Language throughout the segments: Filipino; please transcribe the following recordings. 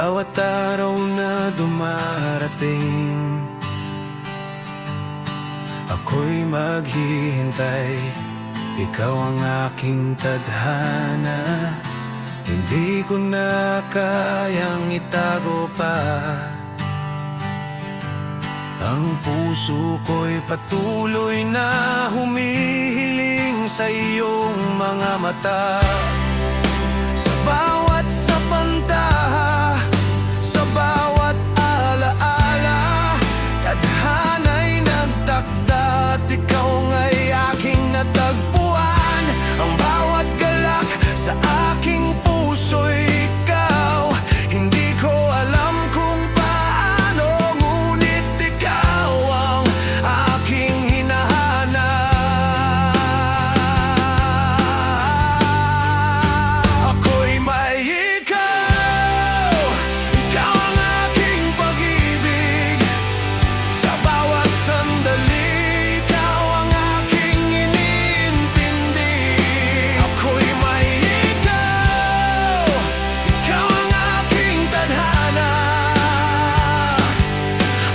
bawat araw na dumarating, ako'y maghihintay. Ikaw ang aking tadhana, hindi ko na kayang itago pa. Ang puso ko'y patuloy na humihiling sa iyong mga mata. Sa bawat sapantaha, sa bawat alaala, tadhana'y nagtakda at ikaw nga'y aking natagpuan. Ang bawat galak sa aking puso'y ikaw. Hindi ko alam kung paano, ngunit ikaw ang aking hinahanap. Ako'y may ikaw, ikaw ang aking pag-ibig. Sa bawat sandali, ikaw ang aking iniintindi. Ako'y may ikaw, ikaw ang aking tadhana.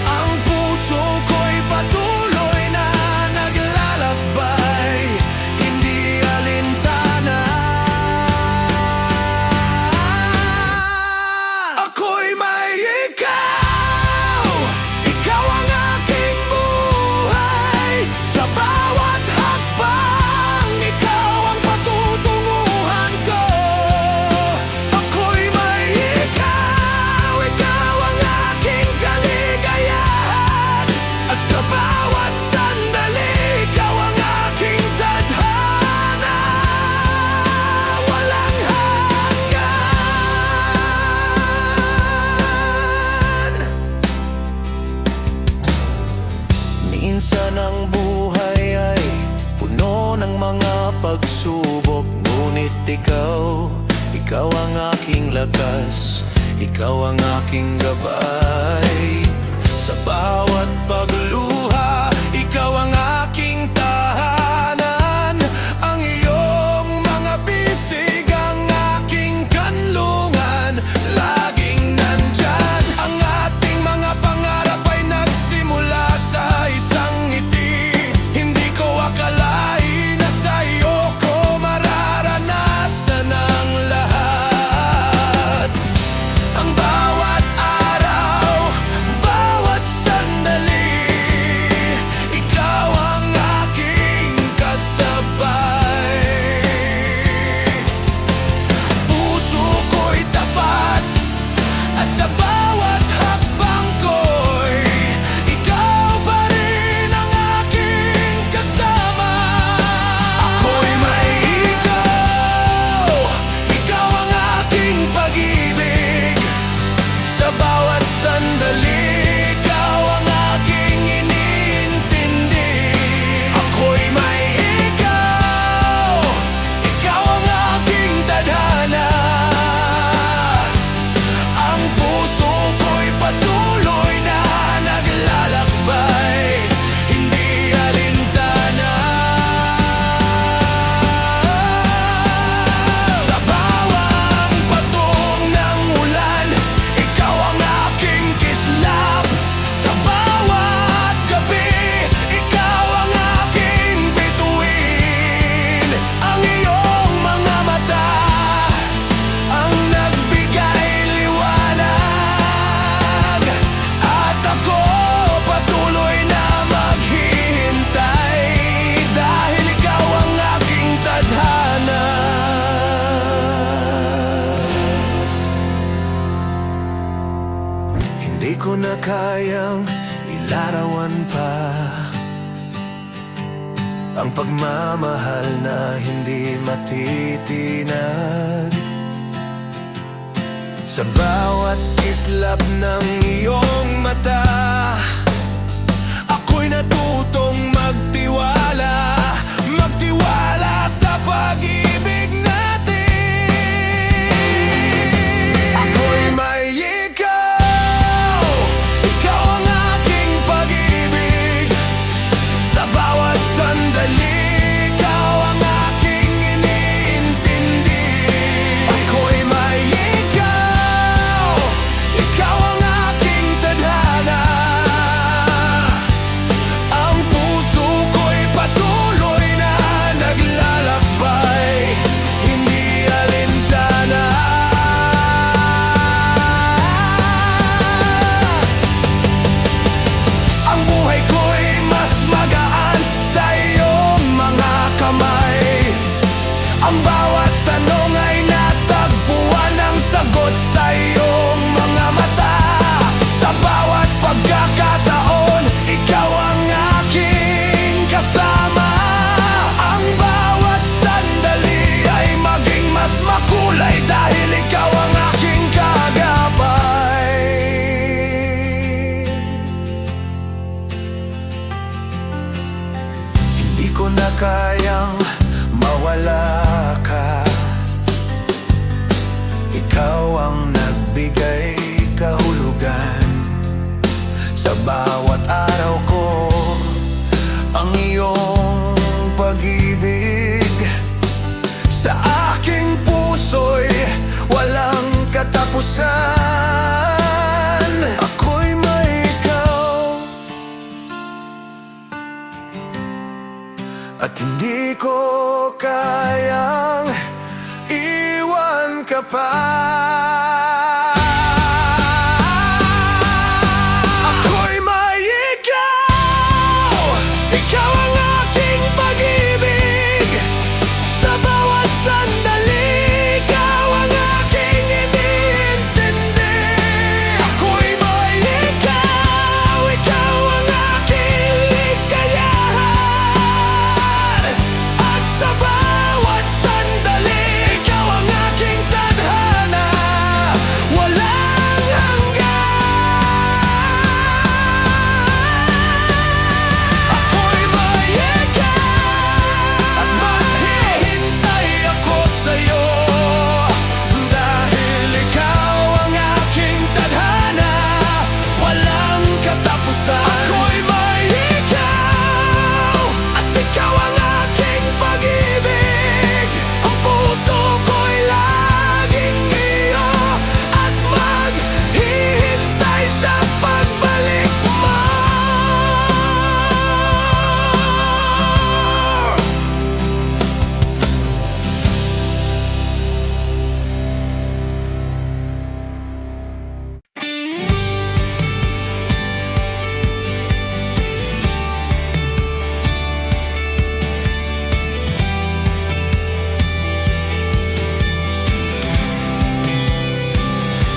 Ang puso ko'y patuloy na naglalakbay, hindi alintana. Ako'y may ikaw, ikaw ang aking buhay. Sa bawat hakbang, ikaw ang patutunguhan ko. Ako'y may ikaw, ikaw ang aking kaligayahan. At sa bawat sandali, ikaw ang aking tadhana. Walang hanggan. Minsan ang buhay ay puno ng mga pagsubok, ngunit ikaw ang aking lakas, ikaw ang aking gabay. Sa bawat pagluha, ikaw ang aking tahanan. Ang iyong mga bisig ang aking kanlungan, laging nandyan. Ang ating mga pangarap ay nagsimula sa isang ngiti. Hindi ko akalain na sa iyo ko mararanasan ang lahat. Ang bawat araw, bawat sandali, ikaw ang aking kasabay. Puso ko'y tapat, at sa bawat hakbang ko'y ikaw pa rin ang aking kasama. Ako'y may ikaw, ikaw ang aking pag-ibig. Sa bawat sandali, ikaw ang aking iniintindi. Ako'y may ikaw, ikaw ang aking tadhana. Ang puso ko'y patuloy na naglalakbay, hindi alintana. Sa bawang patong ng ulan, ikaw ang aking kislap. Sa bawat gabi, ikaw ang aking bituin. Ang iyong mga mata ang nagbigay liwanag, at ako patuloy na maghihintay, dahil ikaw ang aking tadhana. Hindi ko na kayang ilarawan pa ang pagmamahal na hindi matitinag. Sa bawat islap ng iyong mata, ako'y natutong magtiwala, magtiwala sa pag-ibig natin. Ako'y may ikaw, ikaw ang aking pag-ibig. Sa bawat sandali, ikaw ang aking iniintindi. Ako'y may ikaw, katapusan. Ako'y may ikaw at hindi ko kayang iwan ka pa. Ako'y may ikaw, ikaw ang aking pag-ibig. Sa bawat sandali, ikaw ang aking iniintindi. Ako'y may ikaw, ikaw ang aking ligayahan. At sa bawat sandali, ikaw ang aking tadhana. Walang hanggan. Ako'y may ikaw at maghihintay ako sa'yo. Dahil ikaw ang aking tadhana, walang katapusan. Ako'y may ikaw at ikaw ang aking pag-ibig. Ang puso ko'y laging iyo at maghihintay sa pagbalik mo.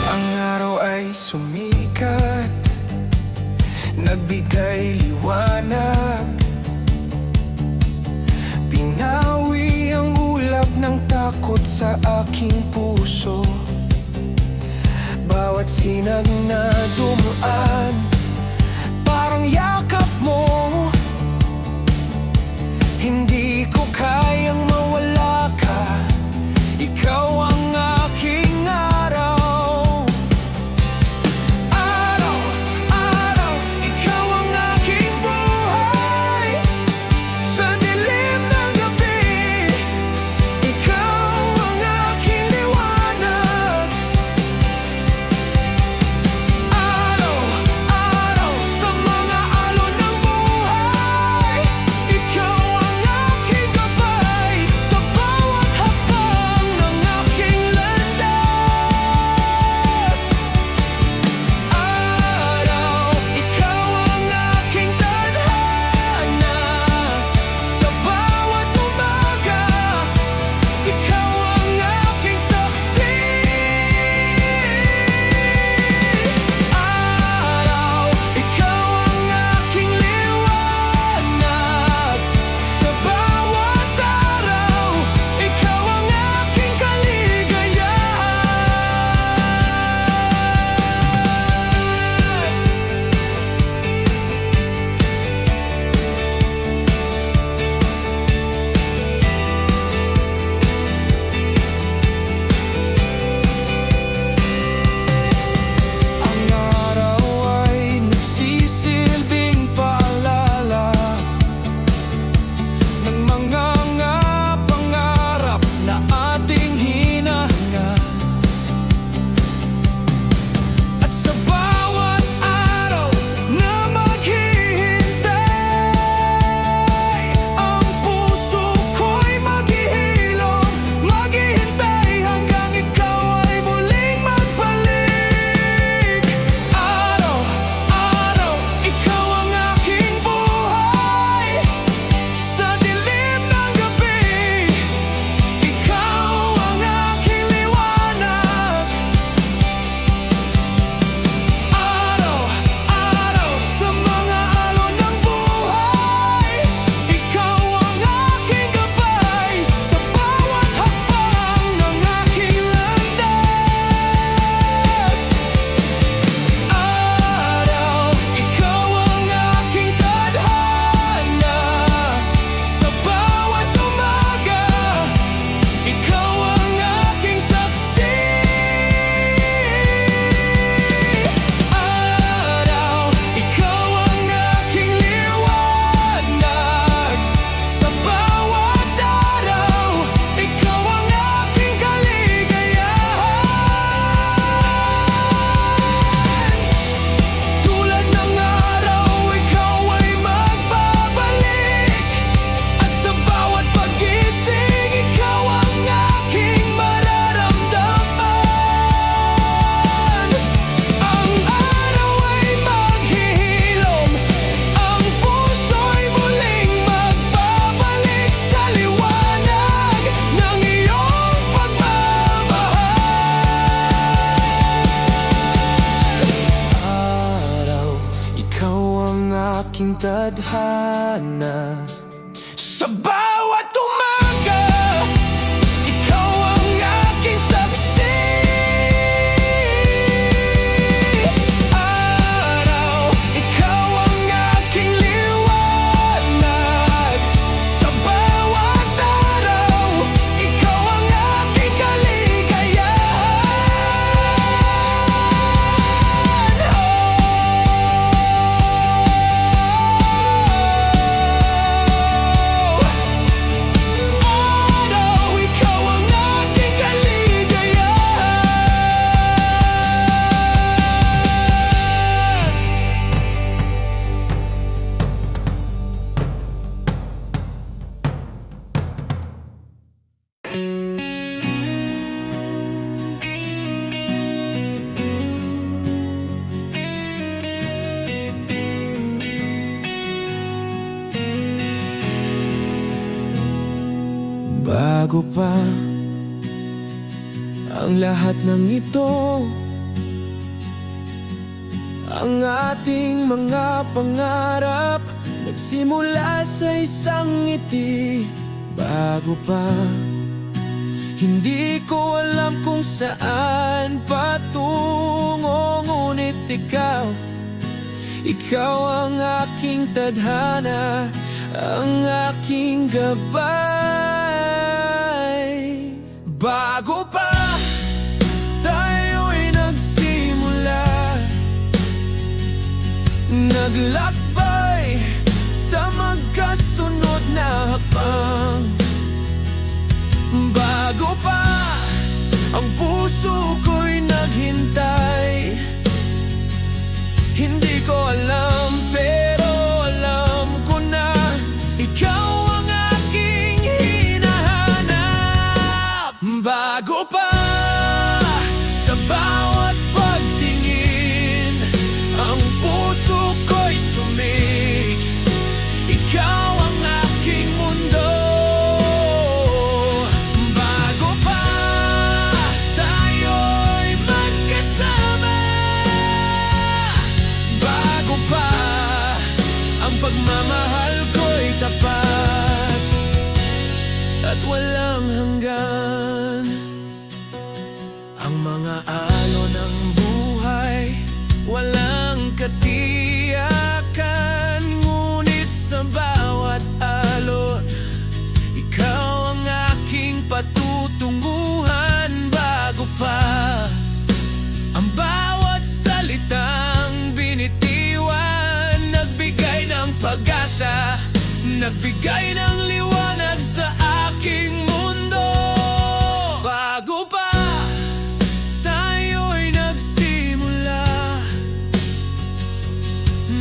Ang araw ay sumikat, nagbigay liwanag. Pinawi ang ulap ng takot sa aking puso. Bawat sinag na dumaan, parang yakap mo. Hindi ko kayang mawala ka. Ikaw ang aking araw. Araw-araw, ikaw ang aking buhay. Sa dilim ng gabi, ikaw ang aking liwanag. Araw-araw, aking tadhana. Sa bawat umaga, ikaw ang aking saksi. Araw, ikaw ang aking liwanag. Sa bawat araw, ikaw ang aking kaligayahan. Araw, ikaw ang aking kaligayahan. Bago pa ang lahat ng ito, ang ating mga pangarap nagsimula sa isang ngiti. Bago pa, hindi ko alam kung saan patungo, ngunit ikaw ang aking tadhana, ang aking gabay. Bago pa tayo'y nagsimula, naglakbay sa magkasunod na hakbang. Bago pa ang puso ko'y naghintay, hindi ko alam pero alam ko na ikaw ang aking hinahanap. Bago pa sa bawat pagtingin, ang puso ko'y sumik. Ikaw ang aking mundo. Bago pa tayo'y magkasama, bago pa ang pagmamahal ko'y tapat at walang hanggan. Ang mga alon ng buhay walang katiyakan, ngunit sa bawat alon, ikaw ang aking patutunguhan. Bago pa ang bawat salitang binitiwan, nagbigay ng pag-asa, nagbigay ng liwanag sa aking mundo. Bago pa tayo'y nagsimula,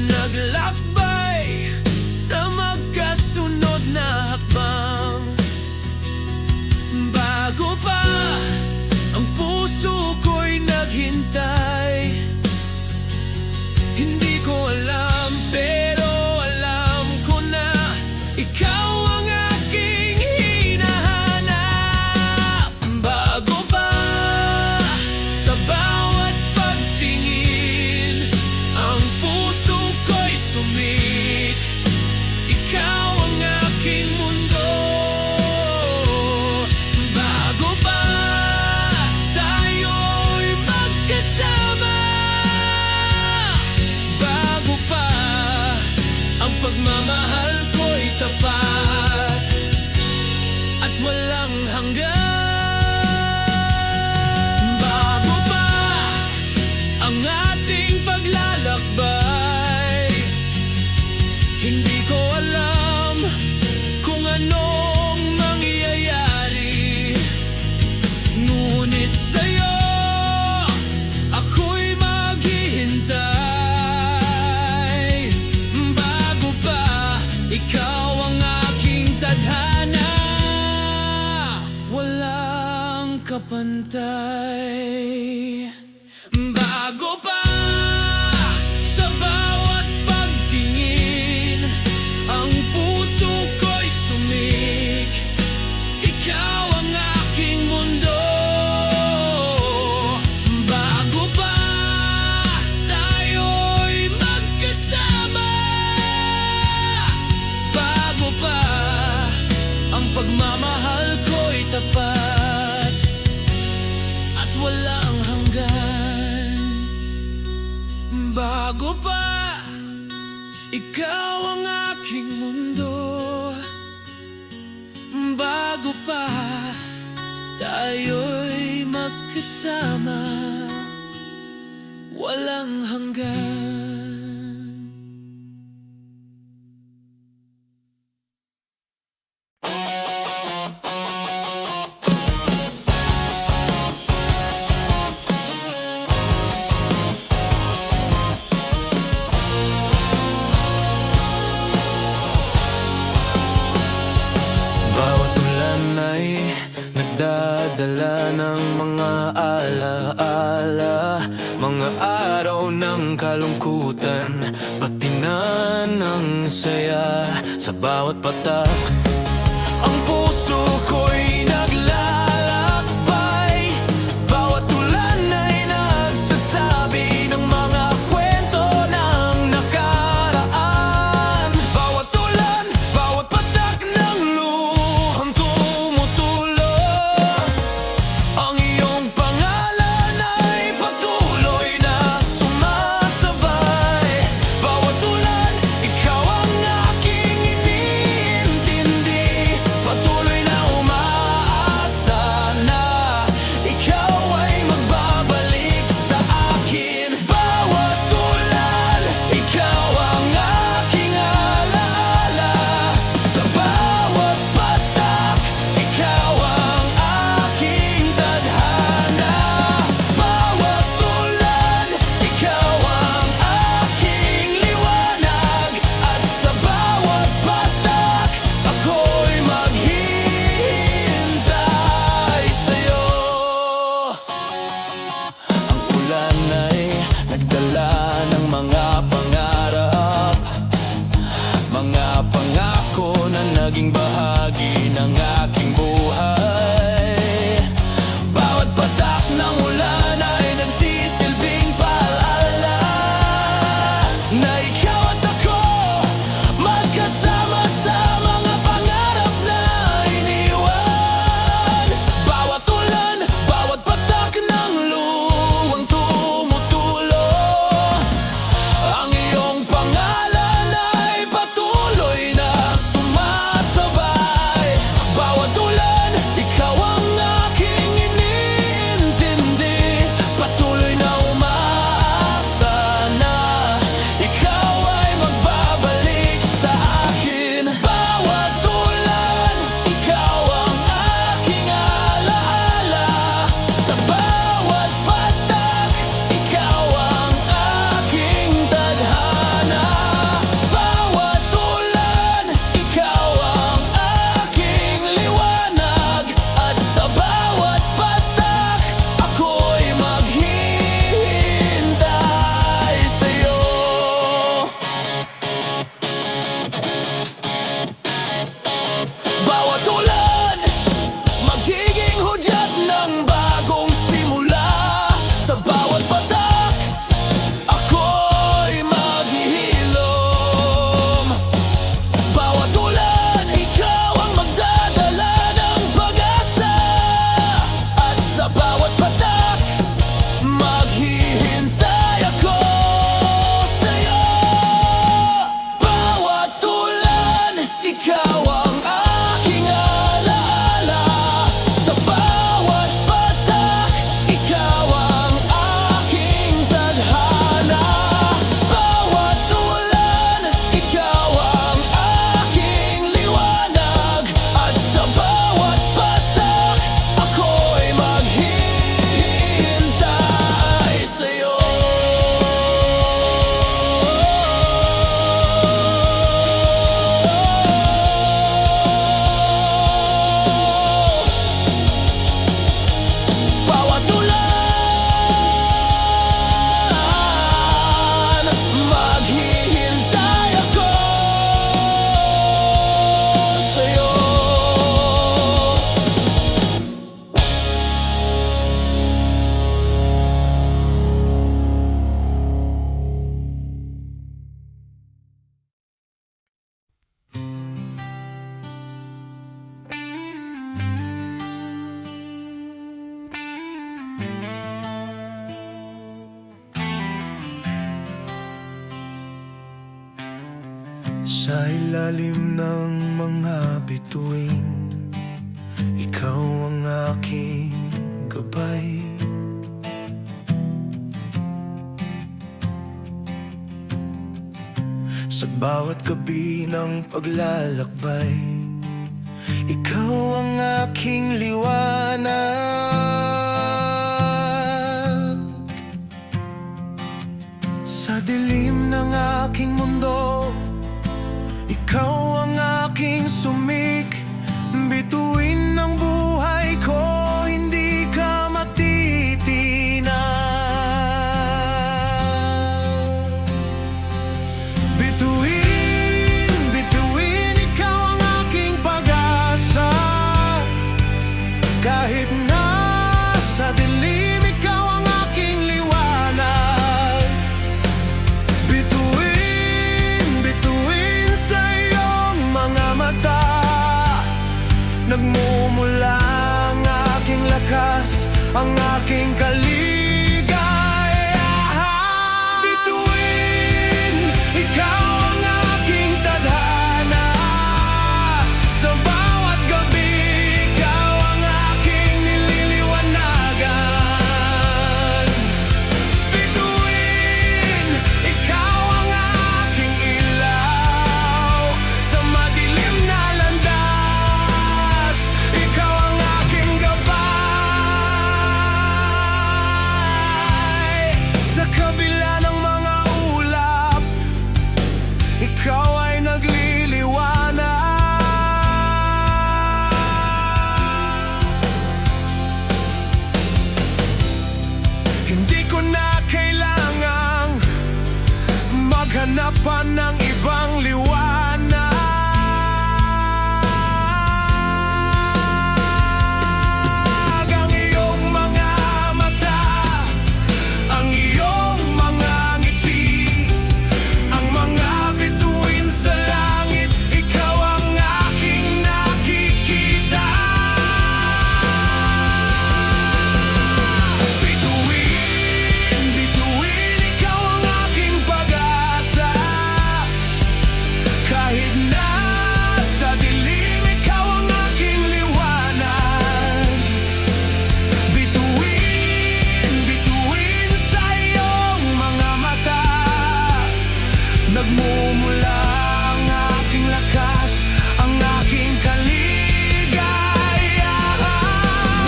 naglakbay sa magkasunod na hakbang. Bago pa ang puso ko'y naghintay, hindi ko alam pero alam ko na ikaw ang aking hinahanap. Bago pa sa bawat pagtingin, ang puso ko'y sumik. Ikaw ang aking mundo. Bago pa tayo'y magkasama, bago pa ang pagmamahal ko'y tapat at walang hanggan. Bago pa ang ating paglalakbay, hindi ko alam kung anong mangyayari, ngunit sa'yo ako'y maghihintay. Bago pa ikaw ang aking tadhana, walang kapantay. Bago pa Bago pa ikaw ang aking mundo, bago pa tayo'y magkasama, walang hanggan. Bawat ulan ay nagdadala ng mga alaala, mga araw ng kalungkutan, pati na ng saya. Sa bawat patak, ang puso ko'y naglalakbay. Bawat ulan ay nagsasabi ng mga kwento ng nakaraan. Bawat ulan, bawat patak ng luhang tumutulo, ang iyong pangalan ay patuloy na sumasabay. Bawat ulan, ikaw ang aking iniintindi, patuloy na umaasa na ikaw ay magbabalik sa akin. Bawat ulan, ikaw ang aking alaala. Sa bawat patak, ikaw ang aking tadhana. Bawat ulan, ikaw ang aking liwanag. At sa bawat patak, ako'y maghihintay sa'yo. Ang ulan ay nagdala ng mga pangarap, mga pangako na naging bahagi ng aking buhay. Bawat patak ng ulan ay nagsisilbing paalala na ikaw at ako magkasama sa mga pangarap na iniwan. Bawat ulan, bawat patak ng luwang tumutulong, Sa ilalim ng mga bituin, ikaw ang aking gabay. Sa bawat gabi ng paglalakbay, ikaw ang aking liwanag. Sa dilim ng aking mundo, ikaw ang aking sumik. Bituin ng buhay ko, hindi ka matitinag. Bituin, ikaw ang aking pag-asa. Kahit nasa dilim, ikaw ang aking liwanag. Bituin sa iyong mga mata, nagmumula ang aking lakas, ang aking kaligayahan. Bituin, ikaw ang aking tadhana. Sa bawat gabi, ikaw ang aking nililiwanagan. Bituin, ikaw ang aking ilaw. Sa madilim na landas, ikaw ang aking gabay. Sa kabila ng mga ulap, ikaw ay nagliliwanag. Hindi ko na kailangang maghanap pa ng ibang liwanag. Ang iyong mga mata, ang iyong mga ngiti, ang mga bituin sa langit, ikaw ang aking nakikita. Bituin, ikaw ang aking pag-asa. Kahit nasa dilim, ikaw ang aking liwanag. Bituin sa iyong mga mata, nagmumula ang aking lakas, ang aking kaligayahan.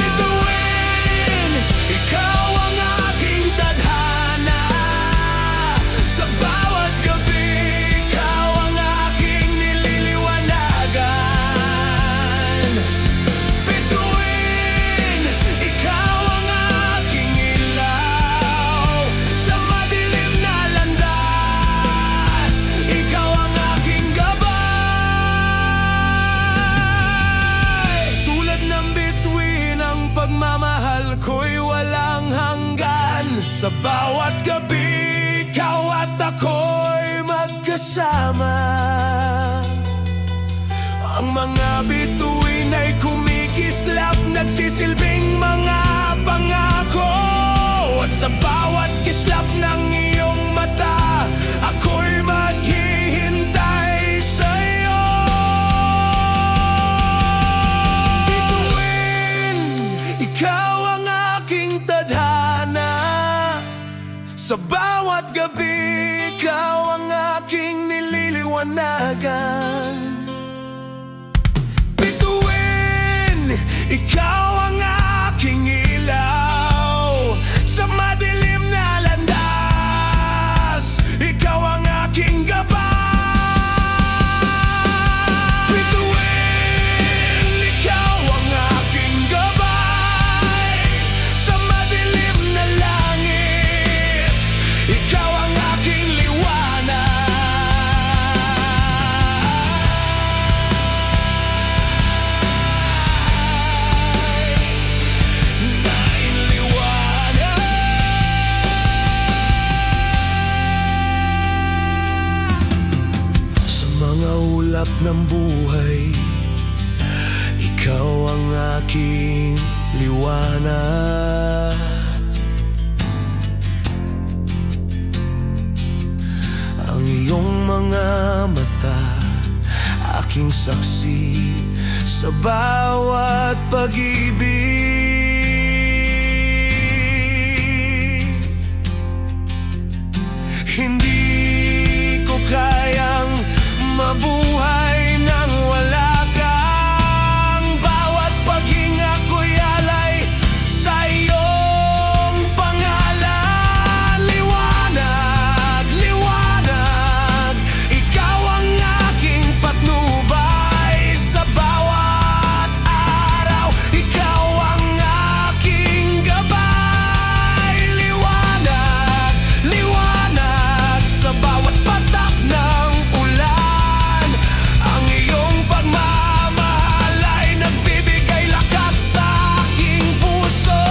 Bituin, ikaw ang aking tadhana. Sa bawat gabi, ikaw ang aking nililiwanagan. Bituin, ikaw ang aking ilaw. Sa madilim na landas, ikaw ang aking gabay. Tulad ng bituin, ang pagmamahal ko'y walang hanggan. Sa bawat gabi, ikaw at ako'y magkasama. Ang mga bituin ay kumikislap, nagsisilbing mga pangako. At sa bawat kislap ng iyong mata, ako'y maghihintay sa'yo. Bituin, ikaw ang aking tadhana. Sa bawat gabi, ikaw ang aking nililiwanagan. Bituin, ikaw ang aking ilaw. Sa madilim na landas, ikaw ang aking gabay. Bituin, ikaw ang aking gabay. Sa madilim na langit, ikaw ang aking liwanag. Sa mga ulap ng buhay, ikaw ang aking liwanag. Ang iyong mga mata, mata, aking saksi sa bawat pag-ibig. Hindi ko kayang mabuhay nang wala kang bawat paghinga ko'y alay sa iyong pangalan. Liwanag, liwanag, ikaw ang aking patnubay sa bawat araw, ikaw ang aking gabay. Liwanag, liwanag sa bawat patak ng ulan, ang iyong pagmamahal ay nagbibigay lakas sa aking puso.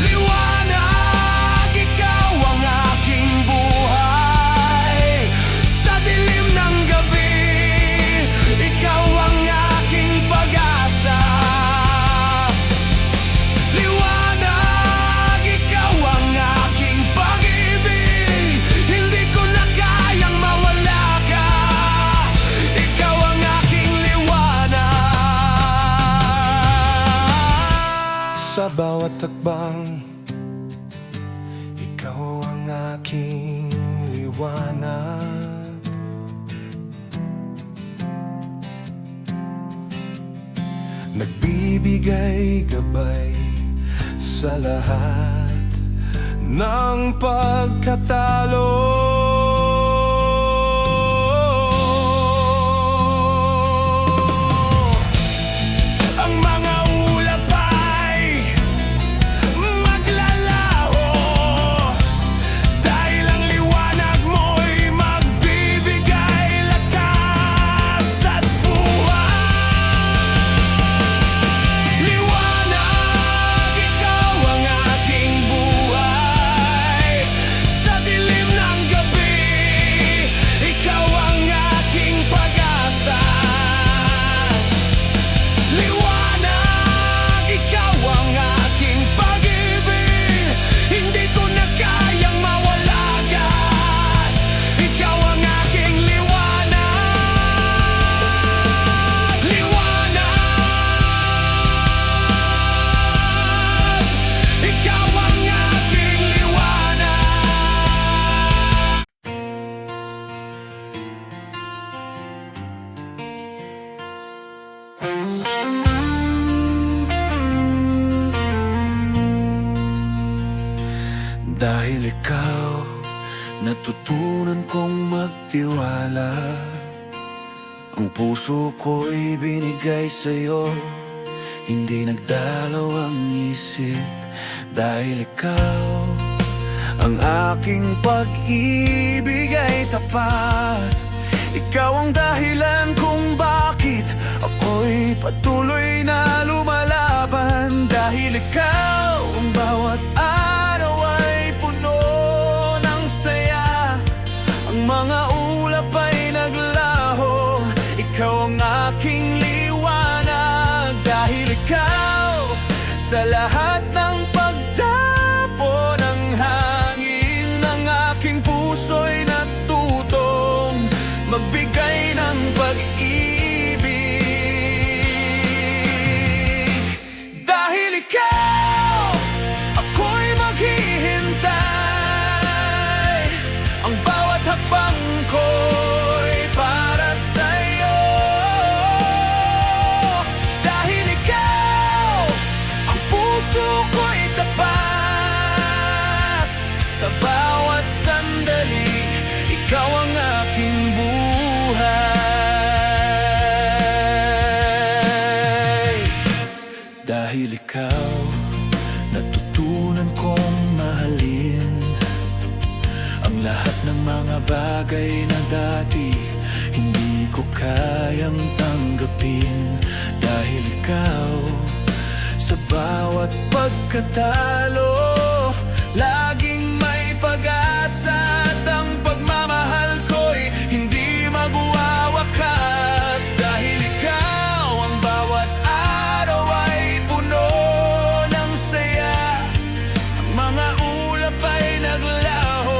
Liwanag, ikaw ang aking buhay sa dilim ng gabi, ikaw ang aking pag-asa. Liwanag, ikaw ang aking pag-ibig, hindi ko na kayang mawala ka, ikaw ang aking liwanag. Sa bawat takbang, ikaw ang aking liwanag. Nagbibigay gabay sa lahat ng pagkatalo. Ang mga ulap ay maglalaho dahil ang liwanag mo'y magbibigay lakas at buhay. Liwanag, ikaw ang aking buhay sa dilim ng gabi, ikaw ang aking pag-asa. Liwanag, ikaw ang aking pag-ibig, hindi ko na kayang mawalagan, ikaw ang aking liwanag. Liwanag, ikaw ang aking liwanag. Dahil ikaw, natutunan kong magtiwala. Ang puso ko'y binigay sa'yo, hindi nagdalaw ang isip. Dahil ikaw, ang aking pag-ibig ay tapat. Ikaw ang dahilan kung bakit ako'y patuloy na lumalaban. Dahil ikaw, ang bawat araw ay puno ng saya, ang mga ulap ay naglaho, ikaw ang aking liwanag. Dahil ikaw, sa lahat ng pagdapo ng hangin, ang aking puso'y natutong magbigay ng pag-ibig. Dahil ikaw, ako'y maghihintay, ang bawat hakbang ko'y para sa'yo. Dahil ikaw, ang puso ko'y tapat, sa bawat sandali, ikaw ang aking buhay. Dahil ikaw, natutunan kong mahalin ang lahat ng mga bagay na dati hindi ko kayang tanggapin. Dahil ikaw, sa bawat pagkatalo, laging may pag-asa, at ang pagmamahal ko'y hindi magwawakas. Dahil ikaw, ang bawat araw ay puno ng saya, ang mga ulap ay naglaho,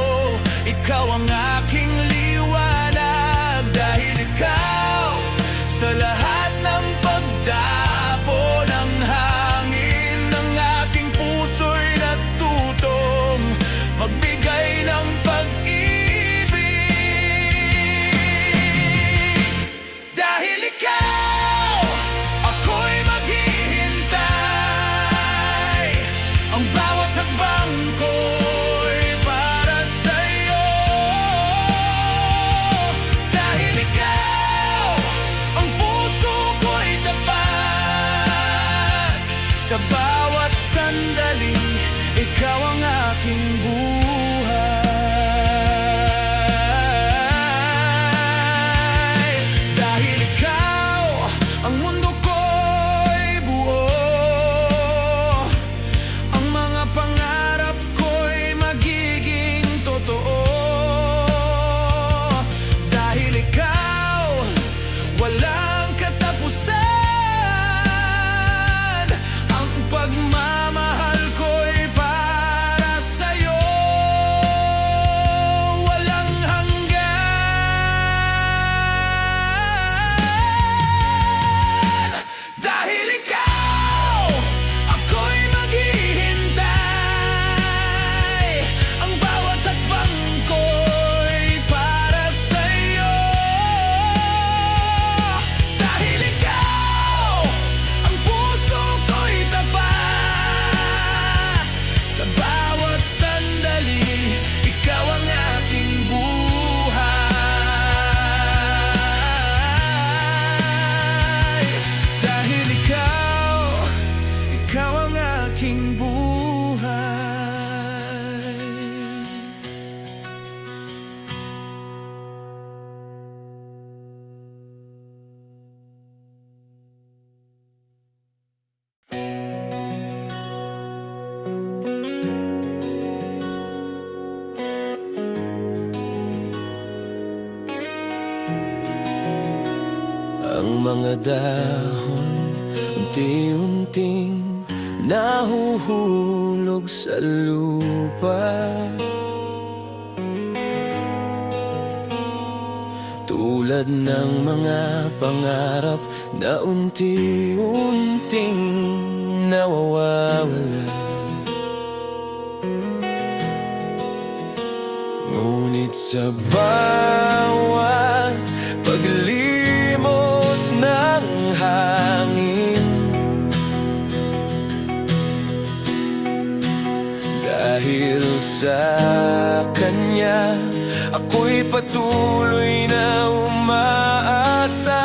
mga dahon unti-unting nahuhulog sa lupa, tulad ng mga pangarap na unti-unting nawawala. Ngunit sa bawat paglimos ng hangin, dahil sa kanya ako'y patuloy na umaasa.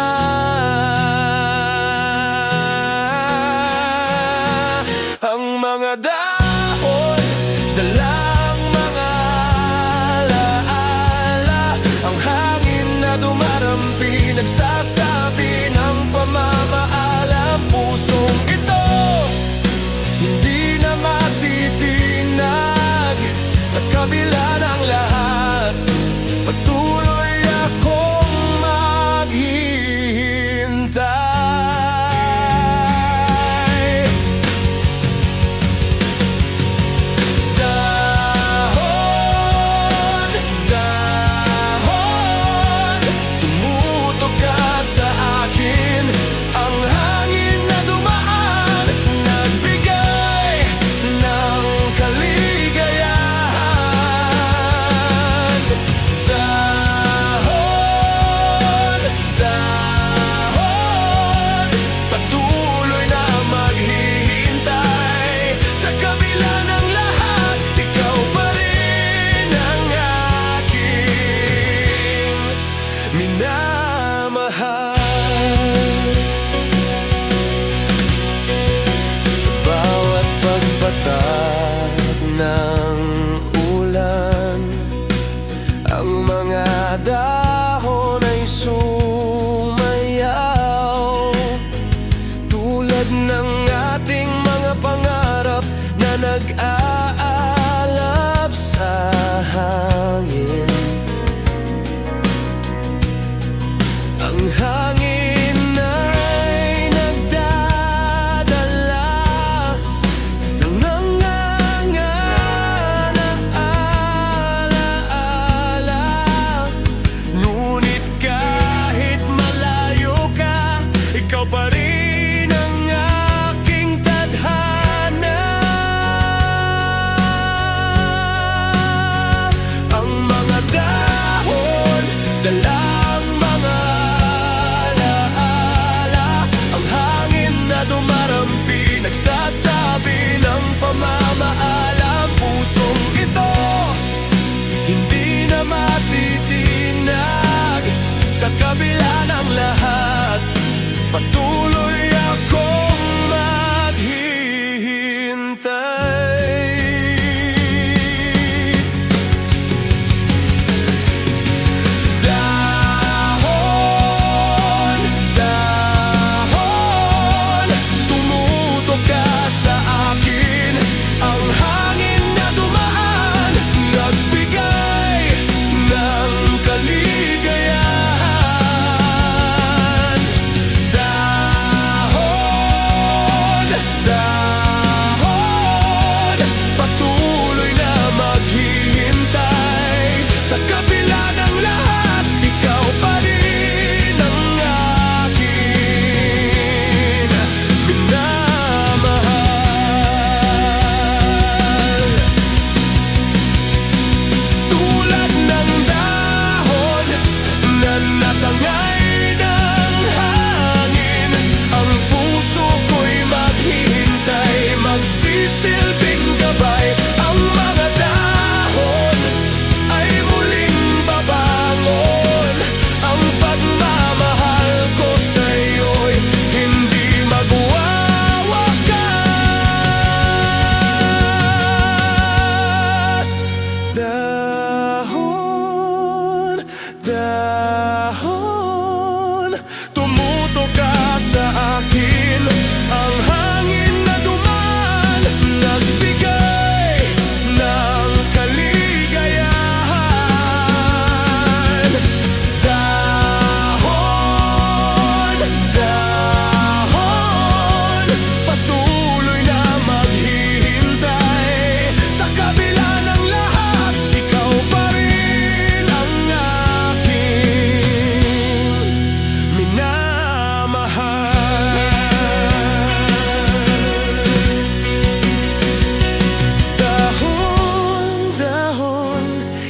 Ang mga dahon, dalang mga alaala, ang hangin na dumarampi, nagsasabi ng pamamaalam. Pusong ito, hindi na matitinag sa kabila ng lahat. Patuloy akong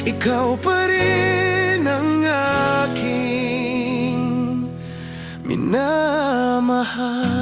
ikaw pa rin ang aking minamahal.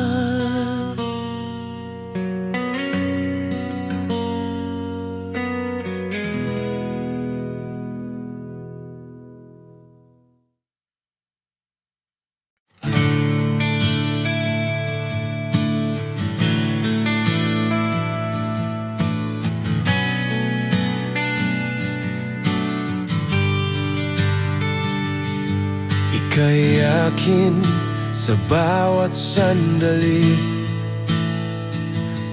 Ika'y akin sa bawat sandali.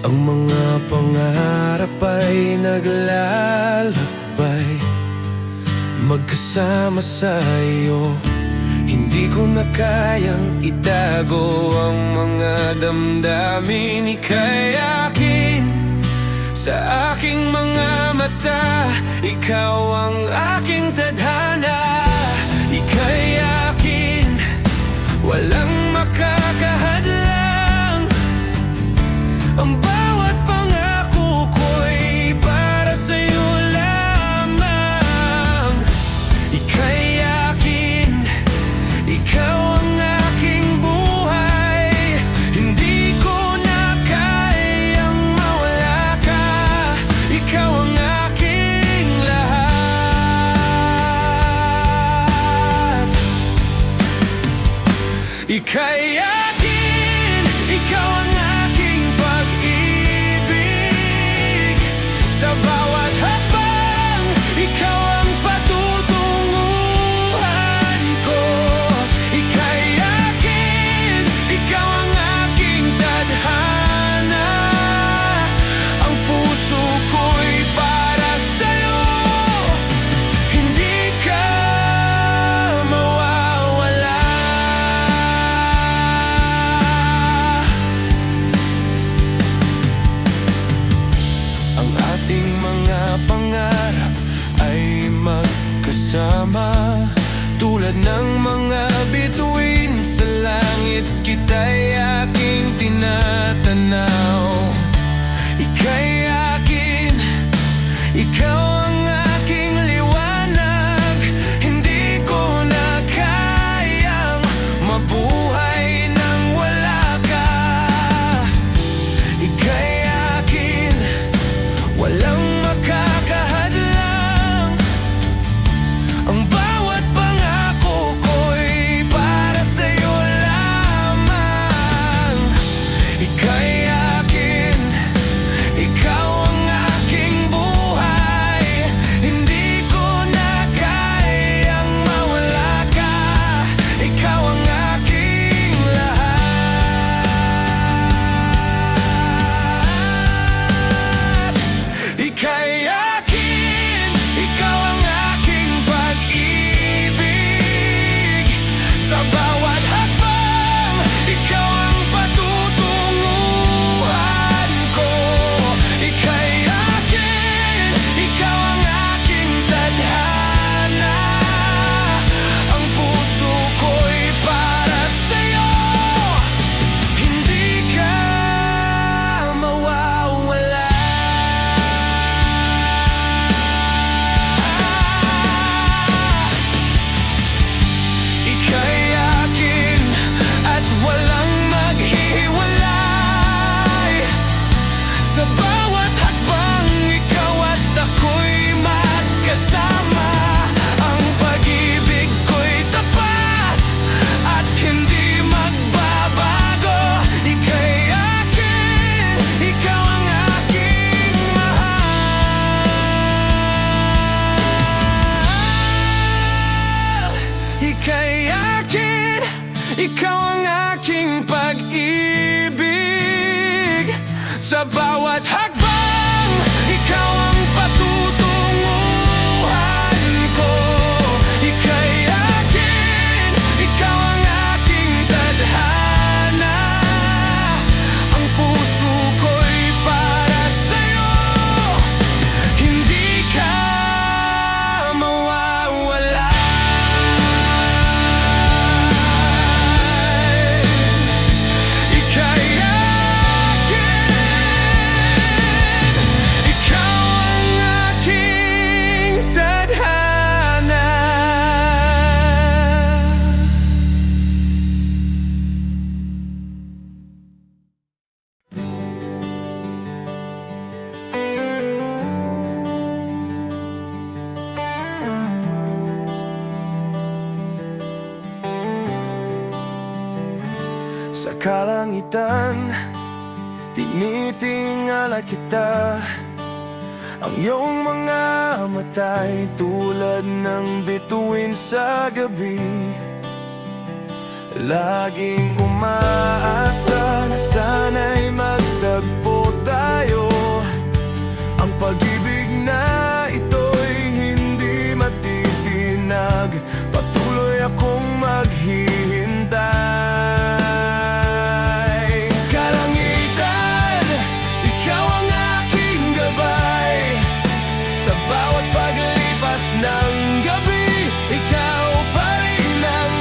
Ang mga pangarap ay naglalakbay magkasama sa iyo. Hindi ko na kayang itago ang mga damdamin. Ika'y akin sa aking mga mata. Ikaw ang aking tadhana. Ika'y akin, walang makakahadlang. Ang bawat pangako ko'y para sa'yo lamang. Ika'y akin, ikaw ang aking buhay. Hindi ko na kayang mawala ka. Ikaw ang aking lahat. Ika'y akin, ikaw ang aking pag-ibig. Sa bawat hakbang, ikaw ang patutunguhan ko. Ika'y akin, ikaw ang aking tadhana. Ang puso ko'y para sa'yo. Hindi ka mawawala. Ang ating mga pangarap ay magkasama, tulad ng mga bituin sa langit. Kita'y aking tinatanaw. Ika'y akin, ikaw ang aking liwanag. Hindi ko na kayang mabuhay nang wala ka. Ika'y akin, walang makakahadlang. Ang bawat pangako ko'y para sa'yo lamang. Ika'y akin, ikaw ang aking buhay. kalangitan, tinitingala kita. Ang iyong mga mata'y tulad ng bituin sa gabi. Laging umaasa na sana'y magtagpo tayo. Ang pag-ibig na ito'y hindi matitinag. Patuloy akong maghihintay. Kalangitan, ikaw ang aking gabay. Sa bawat paglipas ng gabi, ikaw pa rin ang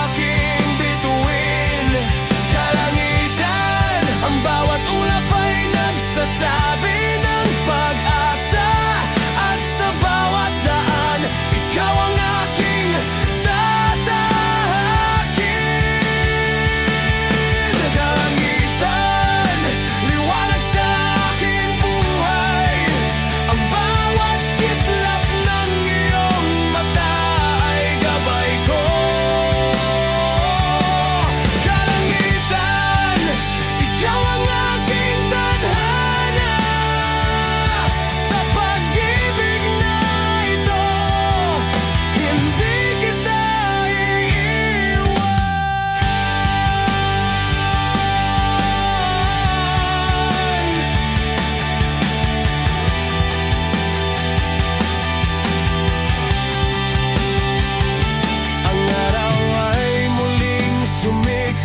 aking bituin. Kalangitan, ang bawat ulap ay nagsasabi ng pag-asa. At sa bawat daan, ikaw ang aking tatahakin. Kalangitan, liwanag sa aking buhay. Ang bawat kislap ng iyong mata ay gabay ko. Kalangitan, ikaw ang aking tadhana. Sa pag-ibig na ito, hindi kita iiwan. Ang araw ay muling sumik,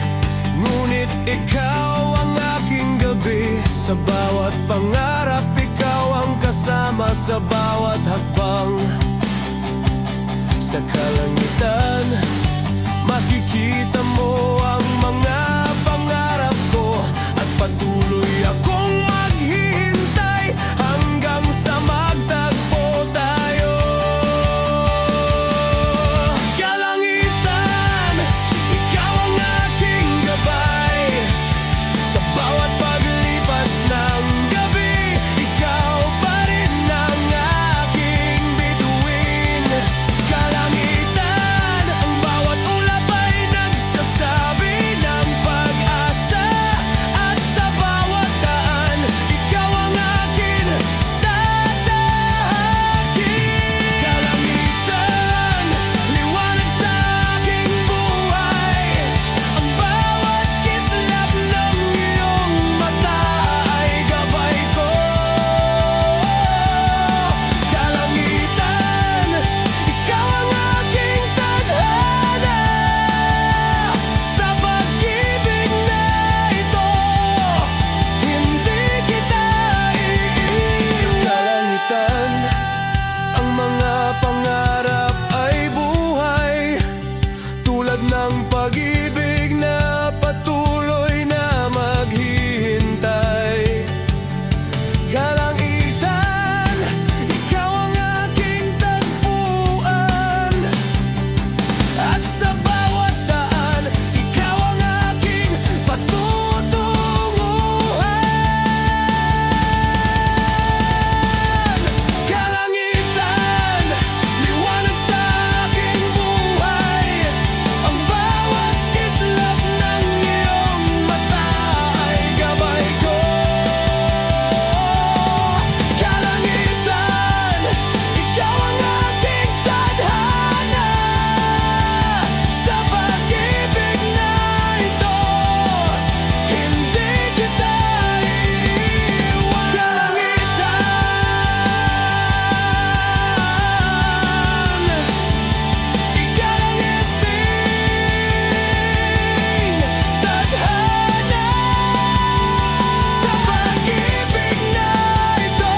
ngunit ikaw ang aking gabi. Sa bawat pangarap, ikaw ang kasama sa bawat hakbang. Sa kalangitan, makikita mo ang mga pangarap ko. At patuloy akong maghihintay hanggang sa magtagpo tayo. Kalangitan, ikaw ang aking gabay. Sa bawat paglipas ng gabi, ikaw pa rin ang aking bituin. Kalangitan, ang bawat ulap ay nagsasabi ng pag-asa. At sa bawat daan, ikaw ang aking tatahakin. Kalangitan, liwanag sa aking buhay. Ang bawat kislap ng iyong mata ay gabay ko. Kalangitan, ikaw ang aking tadhana. Sa pag-ibig na ito, hindi kita iiwan. Sa kalangitan, ang mga pangarap ay buhay. Tulad ng pag-ibig na patuloy na maghihintay. Kalangitan, ikaw ang aking tagpuan. At sa bawat daan, ikaw ang aking patutunguhan. Kalangitan, liwanag sa aking buhay. Ang bawat kislap ng iyong mata ay gabay ko. Kalangitan, ikaw ang aking tadhana. Sa pag-ibig na ito, hindi kita iiwan. Kalangitan, ikaw ang ating tadhana. Sa pag-ibig na ito,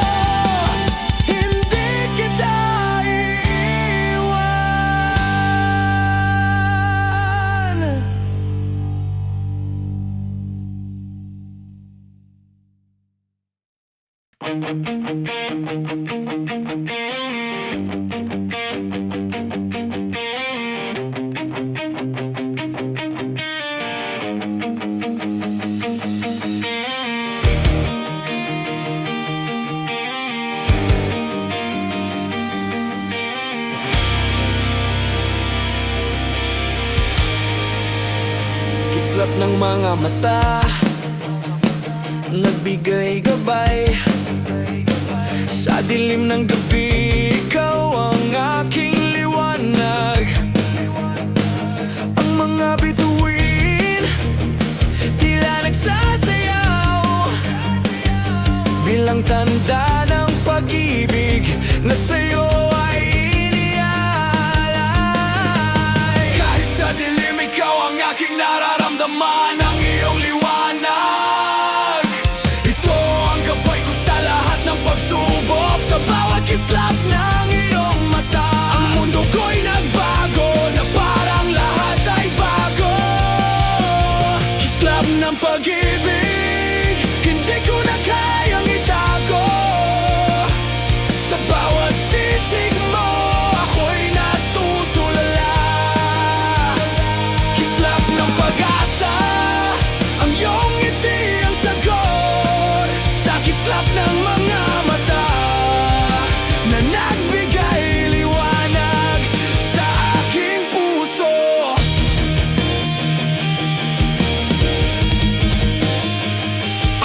hindi kita iiwan. Kislap ng mga mata, nagbigay gabay. Sa dilim ng gabi, ikaw ang aking liwanag. Ang mga bituin, tila nagsasayaw, bilang tanda ng pag-ibig na sa'yo ay inialay. Kahit sa dilim, ikaw ang aking nararamdaman. Ang iyong liwanag, ito ang gabay ko sa lahat ng pagsubok. Sa bawat kislap ng iyong mata, ang mundo ko'y nagbago, na parang lahat ay bago. Kislap ng pag-ibig, hindi ko na kayang itago. Sa bawat titig mo, ako'y natutulala. Kislap ng pag-asa, ang iyong ngiti ang sagot. Sa kislap ng mga mata, na nagbigay liwanag sa aking puso.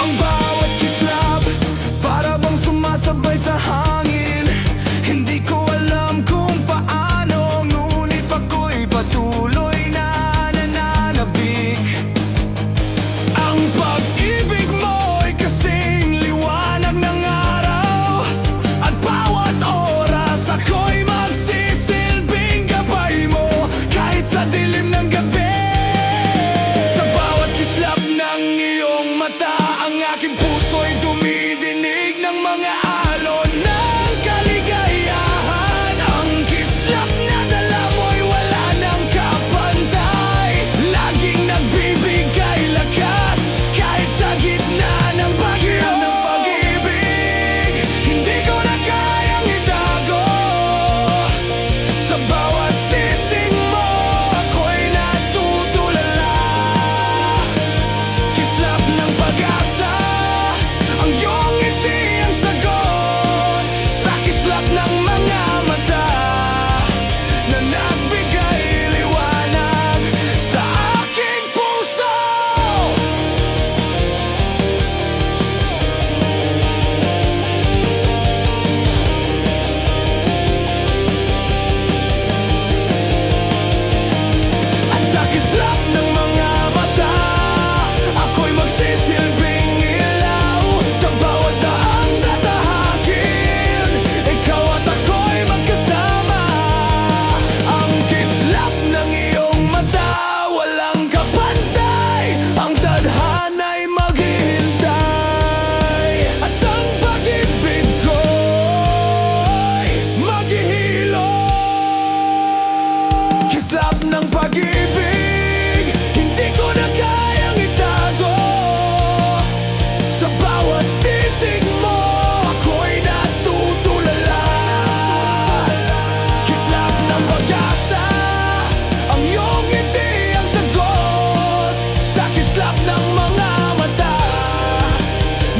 Ang bawat kislap, para bang sumasabay sa hangin. Hindi ko alam kung paano, ngunit ako'y patuloy na nananabik. Ang pag-ibig mo'y kasing liwanag ng araw, at bawat oras ako'y magsisilbing gabay mo. Kahit sa dilim ng gabi, sa bawat kislap ng iyong mata, ang aking puso'y dumidinig ng mga alon ng kaligayahan. Ang kislap na dala mo'y wala ng kapantay, laging nagbibigay lakas kahit sa gitna ng bagyo. Ng pag-ibig, hindi ko na kayang itago. Sa bawat titig mo, ako'y natutulala. Kislap ng pag-asa, ang iyong ngiti ang sagot. Sa kislap ng mga mata, na nagbigay liwanag sa aking puso. At sa kislap ng mga mata, ako'y magsisilbing ilaw. Sa bawat daang tatahakin, ikaw at ako'y magkasama. Ang kislap ng iyong mata, walang kapantay. Ang tadhana'y maghihintay, at ang pag-ibig ko'y maghihilom. Kislap ng pag-ibig, hindi ko na kayang itago. Sa bawat titig mo, ako'y natutulala. Kislap ng pag-asa, ang iyong ngiti ang sagot. Sa kislap ng mga mata,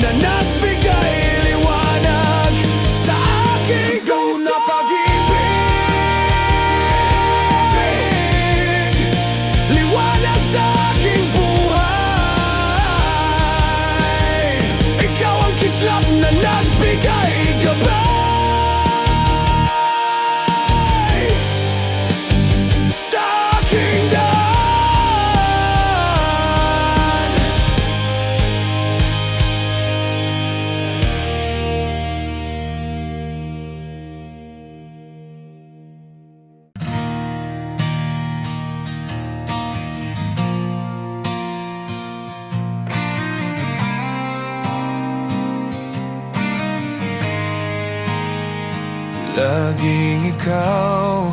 na nagbigay liwanag sa aking puso. Na pag-ibig, liwanag sa aking buhay. Ikaw ang kislap na nagbigay gabay sa aking daan. Laging ikaw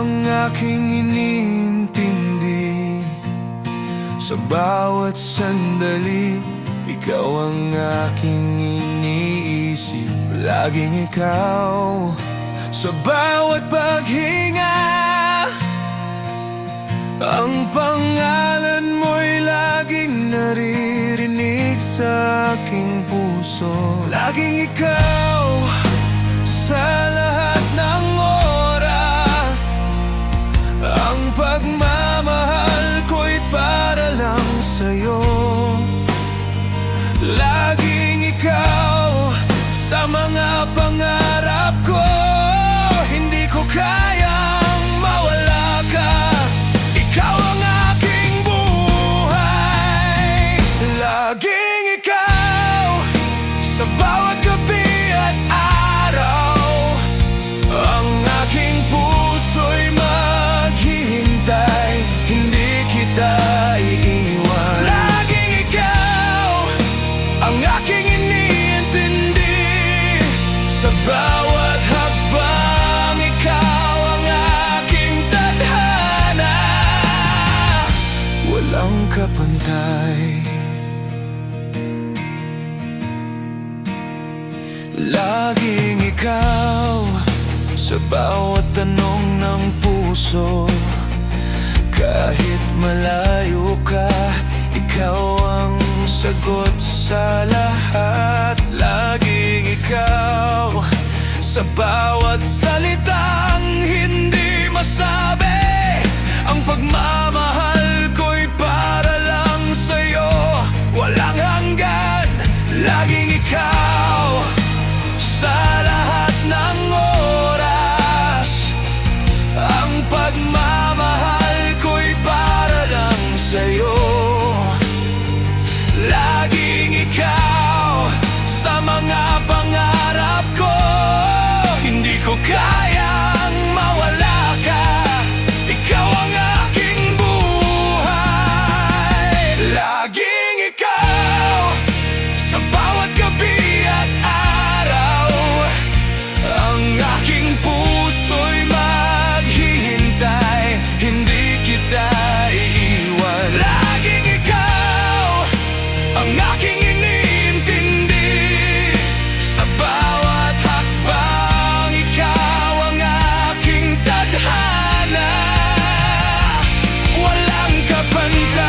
ang aking iniintindi. Sa bawat sandali, ikaw ang aking iniisip. Laging ikaw, sa bawat paghinga. Ang pangalan mo'y laging naririnig sa aking puso. Laging ikaw sa lahat ng oras. Ang pagmamahal ko'y para pangarap ko, hindi ko kayang mawala ka. Ikaw ang aking buhay, laging ikaw sa bawat gabi at araw. Ang aking puso'y maghihintay, hindi kita iiwan. Laging ikaw ang aking iniintindi, sa bawat hakbang ikaw ang aking tadhana. Walang kapantay, laging ikaw sa bawat tanong ng puso. Kahit malayo ka, ikaw ang sagot sa lahat. Laging ikaw sa bawat salitang hindi masabi. Ang pagmamahal ko'y para lang sa'yo, walang hanggan. Laging ikaw sa lahat ng oras. Ang pagmamahal ko'y para lang sa'yo. Laging ikaw sa mga pangarap ko, hindi ko kayang mawala ka. Ikaw ang aking buhay, laging ikaw sa bawat gabi at araw. Ang aking puso'y maghihintay, hindi kita iiwan. Laging ikaw ang aking iniintindi, sa bawat hakbang ikaw ang aking tadhana. Walang kapantay,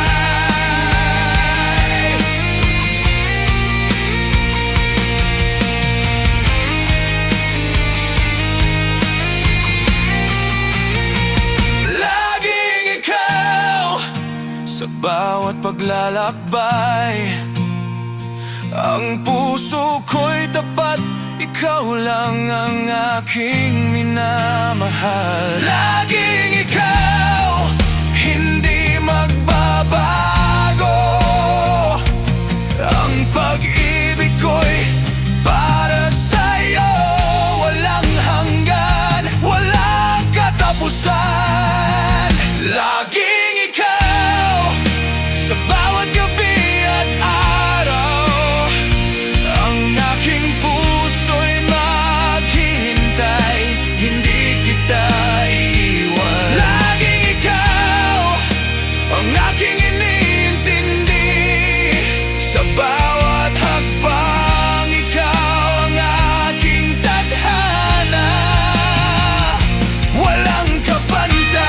laging ikaw sa bawat paglalakbay. Ang puso ko'y tapat, ikaw lang ang aking minamahal. Laging ikaw, hindi magbabago. Ang pag-ibig ko'y para sa'yo, walang hanggan, walang katapusan. Laging ikaw sa bawat gabi at araw. Ang aking puso'y maghihintay, hindi kita iiwan. Laging ikaw ang aking iniintindi, sa bawat hakbang ikaw ang aking tadhana. Walang kapantay,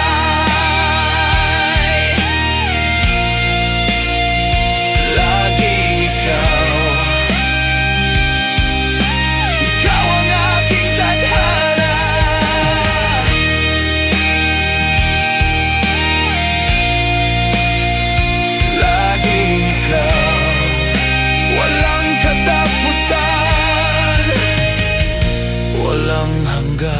laging ikaw. Ikaw ang aking tadhana. Laging ikaw, walang katapusan, walang hanggan.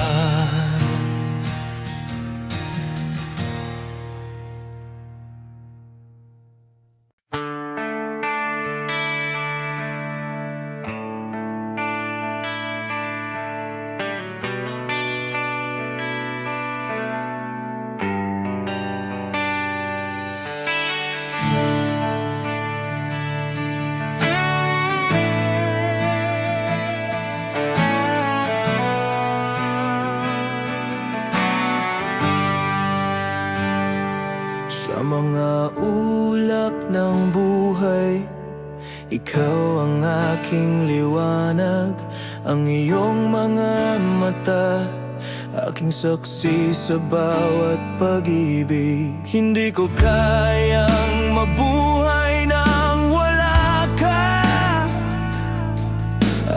Sa mga ulap ng buhay, ikaw ang aking liwanag. Ang iyong mga mata, aking saksi sa bawat pag-ibig. Hindi ko kayang mabuhay nang wala ka.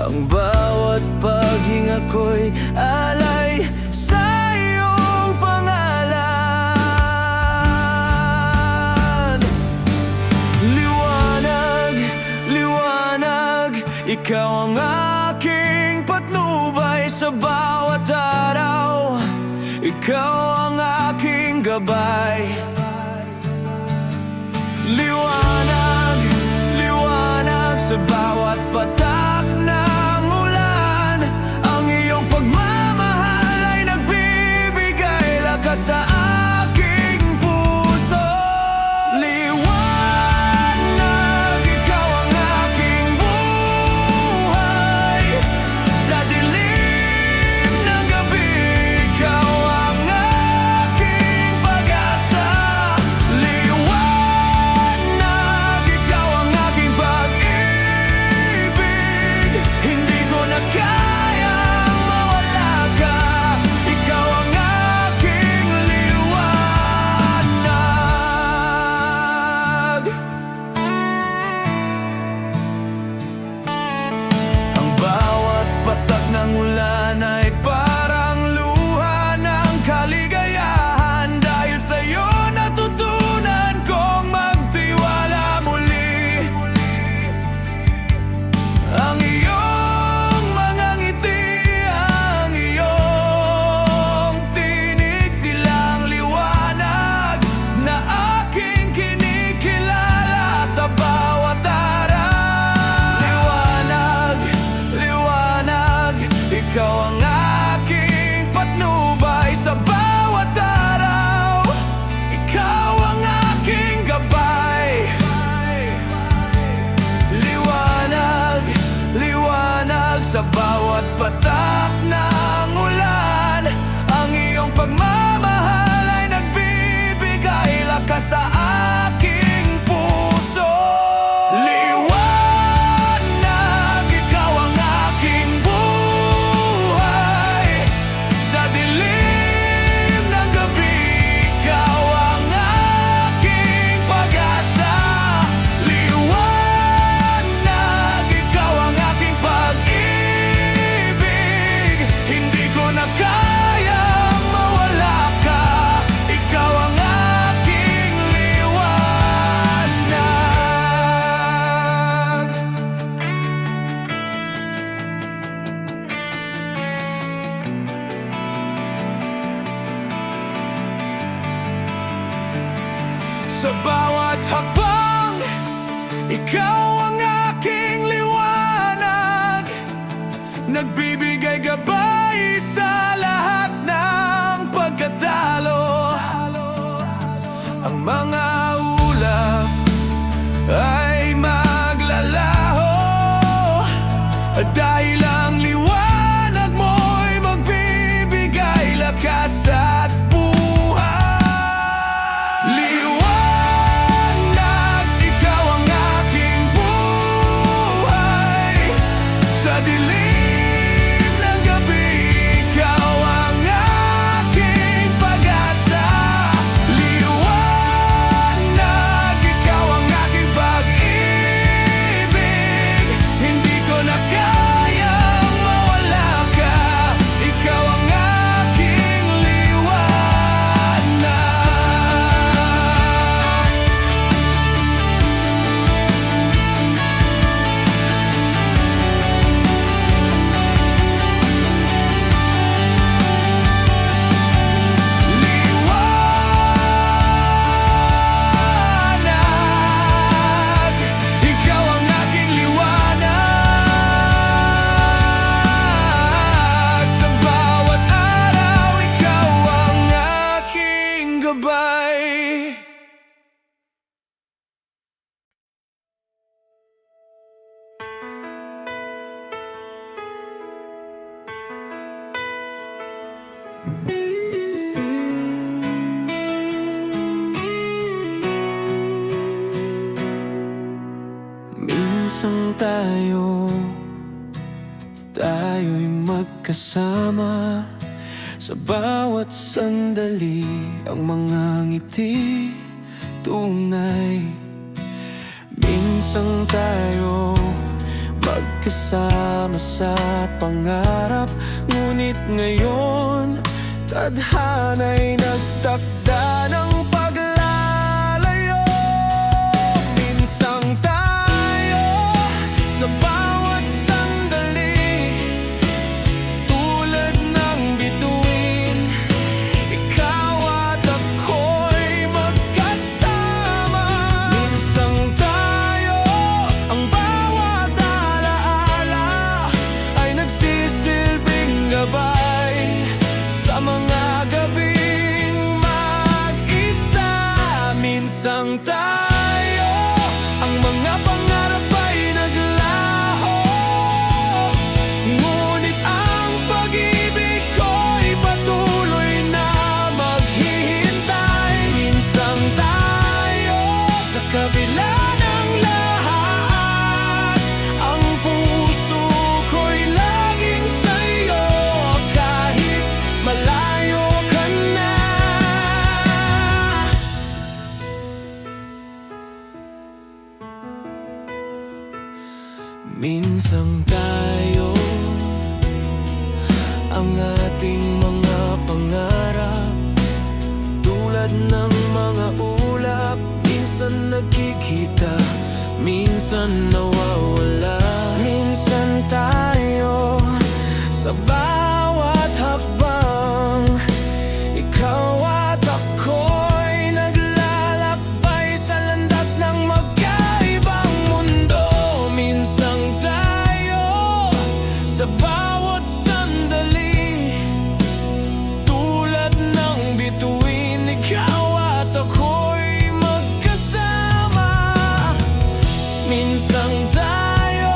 Ang bawat paghinga ko'y alay sa iyong pangalan. Liwanag, liwanag, ikaw ang aking patnubay. sa bawat araw. Ikaw ang aking gabay. Liwanag, liwanag sa bawat patak ng ulan. Ang iyong pagmamahal ay nagbibigay lakas sa aking puso. Liwanag, ikaw ang aking buhay. Sa dilim ng gabi, ikaw ang aking pag-asa. Liwanag, ikaw ang aking pag-ibig. Hindi ko na kayang mawala ka. Ikaw ang aking liwanag. Ang bawat patak ng ulan ay parang luha ng kaligayahan. Dahil sa'yo natutunan kong magtiwala muli. Ang iyong mga ngiti, ang iyong tinig, silang liwanag na aking kinikilala sa bawat araw. Liwanag, liwanag, ikaw ang aking patnubay sa bawat araw. Ikaw ang aking gabay. Liwanag, liwanag sa bawat patak ng ulan. Ang iyong pagmamahal ay nagbibigay lakas sa aking puso. Liwanag, ikaw ang aking buhay. Sa dilim ng gabi, ikaw ang aking pag-asa. Liwanag, ikaw ang aking pag-ibig. Hindi ko na kayang mawala ka. Ikaw ang aking liwanag. Sa bawat hakbang, ikaw ang aking liwanag. Nagbibigay gabay sa lahat ng pagkatalo. Ang mga ulap ay maglalaho dahil ang liwanag mo'y magbibigay lakas at buhay. Liwanag, ikaw ang aking buhay. Sa dilim ng gabi, ikaw ang aking pag-asa. Liwanag, ikaw ang aking pag-ibig. Hindi ko na kayang mawala ka. Ikaw ang aking liwanag. Liwanag, ikaw ang aking liwanag. Sa bawat araw, ikaw ang aking gabay. Minsan tayo'y magkasama. Sa bawat sandali, ang mga ngiti tunay. Minsan tayo magkasama sa pangarap. Ngunit ngayon, tadhana'y nagtakda ng paglalayo. Minsan tayo sa bawat sandali, tulad ang ating mga pangarap. Tulad ng mga ulap, minsan nagkikita, minsan nawawala. Minsan tayo sa bawat hakbang, ikaw at ako'y naglalakbay sa landas ng magkaibang mundo. Minsan tayo sa bawat sandali, tulad ng bituin, ikaw at ako'y magkasama. Minsan tayo,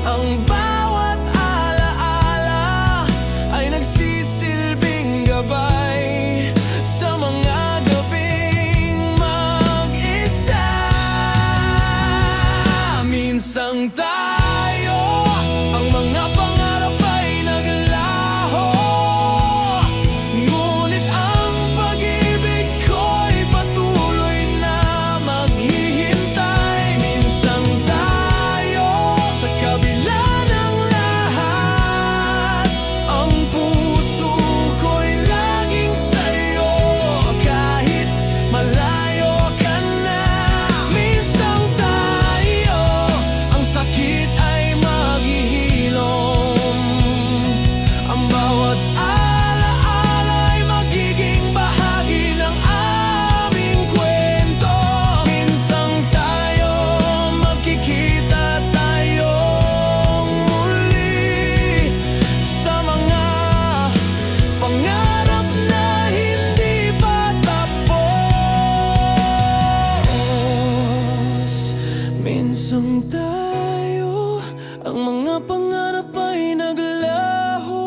ang bawat alaala ay nagsisilbing gabay sa mga gabing mag-isa. Minsan tayo, ang mga pangarap ay naglaho, ngunit ang pag-ibig ko'y patuloy na maghihintay. Minsan tayo, sa kabila ng lahat, ang puso ko'y laging sa'yo, kahit malayo ka na. Minsan tayo, ang sakit ay maghihilom, ang bawat alaala ay magiging bahagi ng aming kwento. Minsan tayo, magkikita tayong muli sa mga pangarap na hindi pa tapos. Minsan tayo, ang mga pangarap ay naglaho,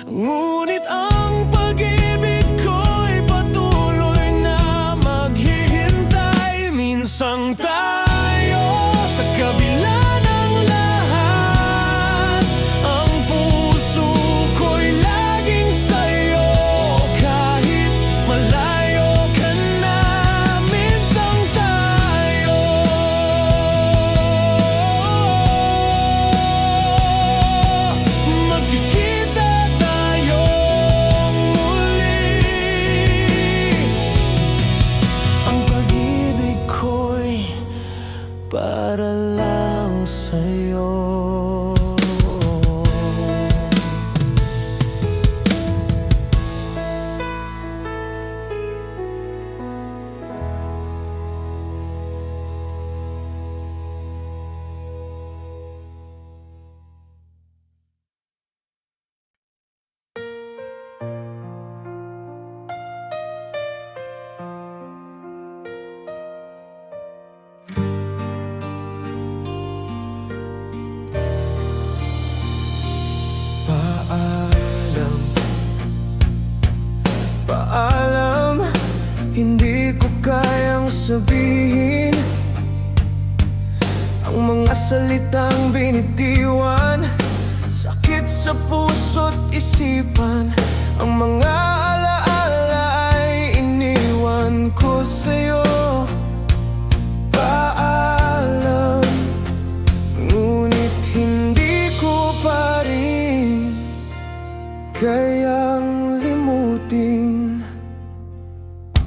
ngunit ang pag-ibig ko'y patuloy na maghihintay. Minsan tayo, sa kabila ng lahat, ang puso ko'y laging sa'yo, kahit malayo ka na. Minsan tayo, magkikita tayong muli. Ang pag-ibig ko'y para lang sa'yo. Paalam, paalam, hindi ko kayang sabihin ang mga salitang binitiwan. Sakit sa puso't isipan, ang mga alaala ay iniwan ko sa'yo. Paalam, ngunit hindi ko pa rin kayang limutin.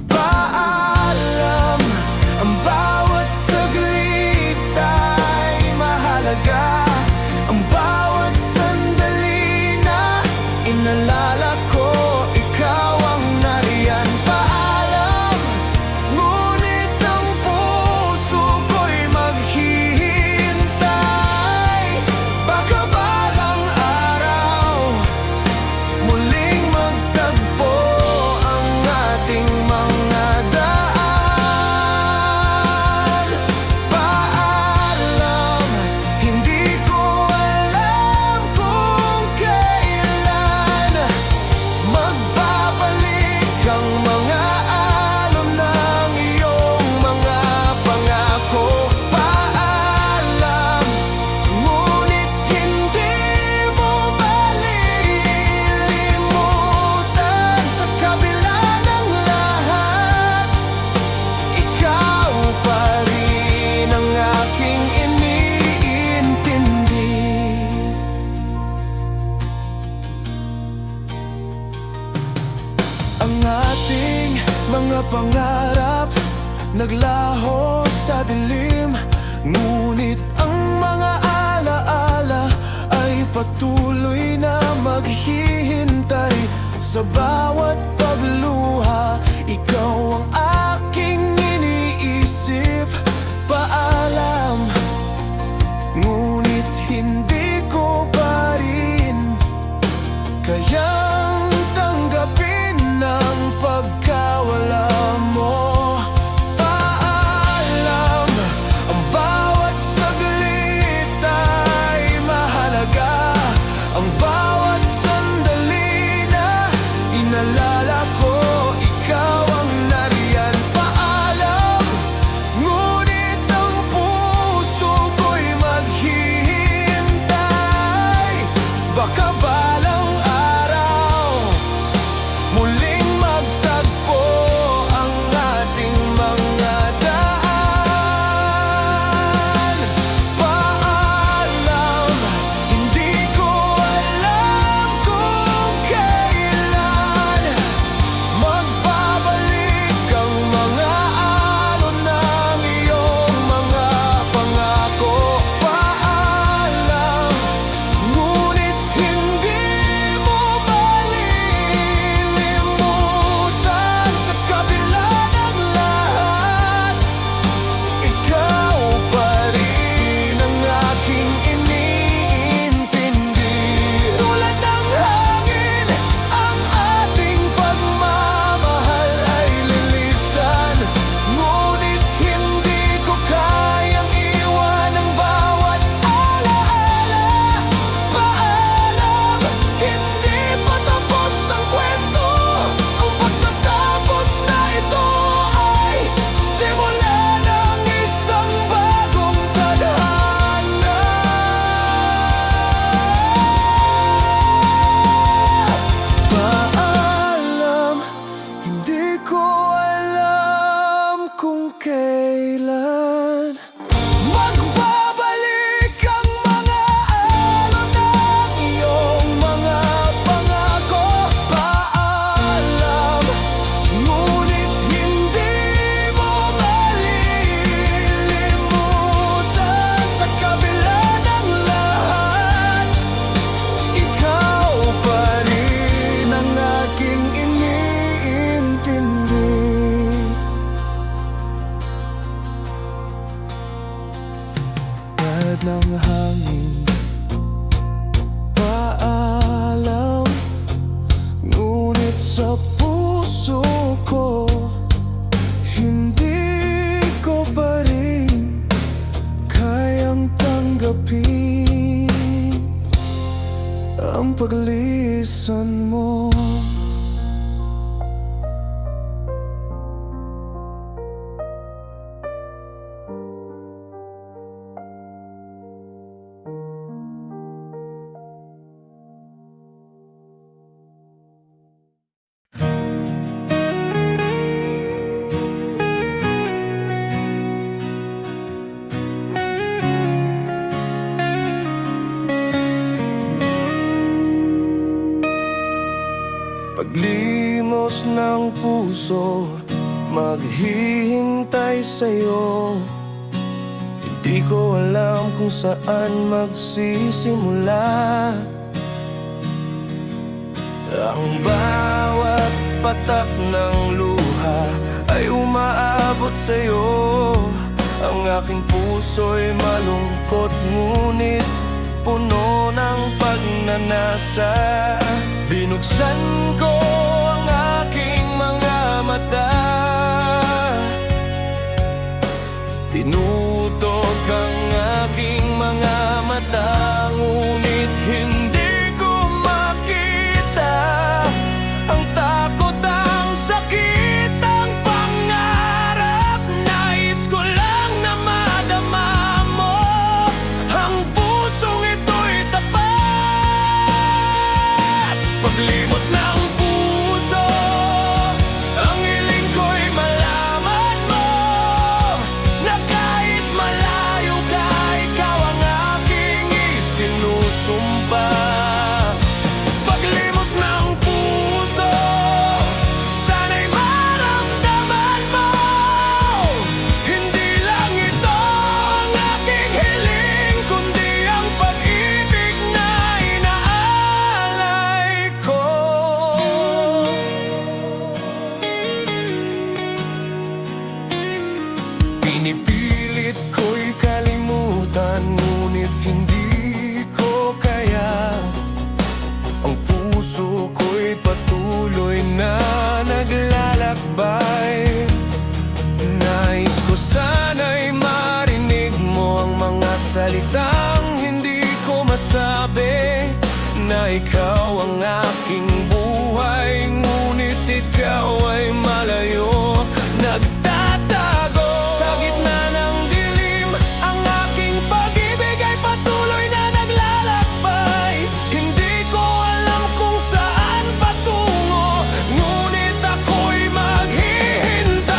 Paalam, ang bawat saglit ay mahalaga, ang bawat sandali na inalala ko, ikaw ang nariyan. Paalam, ngunit ang puso ko'y maghihintay. Baka balang araw muling mga pangarap naglaho sa dilim, ngunit ang mga alaala ay patuloy na maghihintay. Sa bawat pagluha, ikaw ang aking iniisip. Paalam, ngunit hindi ko pa rin kayang tanggapin ang pagkawala mo. Paalam, ang bawat saglit ay mahalaga. Ang bawat sandali na inalala ko, ikaw ang nariyan. Paalam, ngunit ang puso ko'y maghihintay. Baka balang araw muling magtagpo ang ating mga daan. Paalam, hindi ko alam kung kailan magbabalik ang mga alon ng iyong mga pangako. Paalam, ngunit hindi mo malilimutan. Sa kabila ng lahat, ikaw pa rin ang aking iniintindi. Tulad ng hangin, ang ating pagmamahal ay lilisan, ngunit hindi ko kayang iwan ang bawat alaala. Paalam, hindi pa tapos ang kwento. Ang pagtatapos na ito ay simula ng isang bagong tadhana. Paalam, hindi ko alam kung kailan magbabalik ang mga alon ng iyong mga pangako. Paalam, ngunit hindi mo malilimutan. Sa kabila ng lahat, ikaw pa rin ang aking iniintindi. Tulad ng hangin, paalam, ngunit sa puso ko, hindi ko pa rin kayang tanggapin ang paglisan mo. Paglimos ng puso, maghihintay sa'yo. Hindi ko alam kung saan magsisimula. Ang bawat patak ng luha ay umaabot sa'yo. Ang aking puso'y malungkot, ngunit puno ng pagnanasa. Binuksan ko ang aking mga mata, tinutok ang aking mga mata, ngunit hindi ko makita ang takot, ang sakit, ang pangarap. Nais ko lang na madama mo ang pusong ito'y tapat. Paglimos ng puso, ang hiling ko'y malaman mo na kahit malayo ka, ikaw ang aking isinusumpa. Paglimos ng puso, sana'y maramdaman puso ko'y patuloy na naglalakbay. Nais ko sana'y marinig mo ang mga salitang hindi ko masabi, na ikaw ang aking buhay, ngunit ikaw ay malayo, nagtatago sa gitna ng dilim. Ang aking pag-ibig ay patuloy na naglalakbay. Hindi ko alam kung saan patungo, ngunit ako'y maghihintay.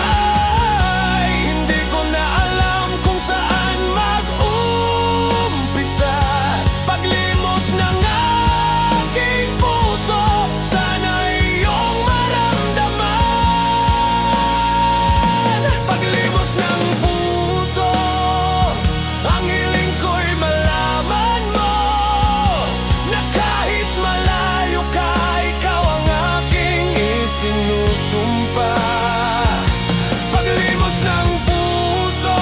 Hindi ko na alam kung saan mag-umpisa. Paglimos ng aking puso, sana'y iyong maramdaman. Paglimos ng puso, ang hiling ko'y malaman mo, na kahit malayo ka, ikaw ang aking isinusumpa. Paglimos ng puso,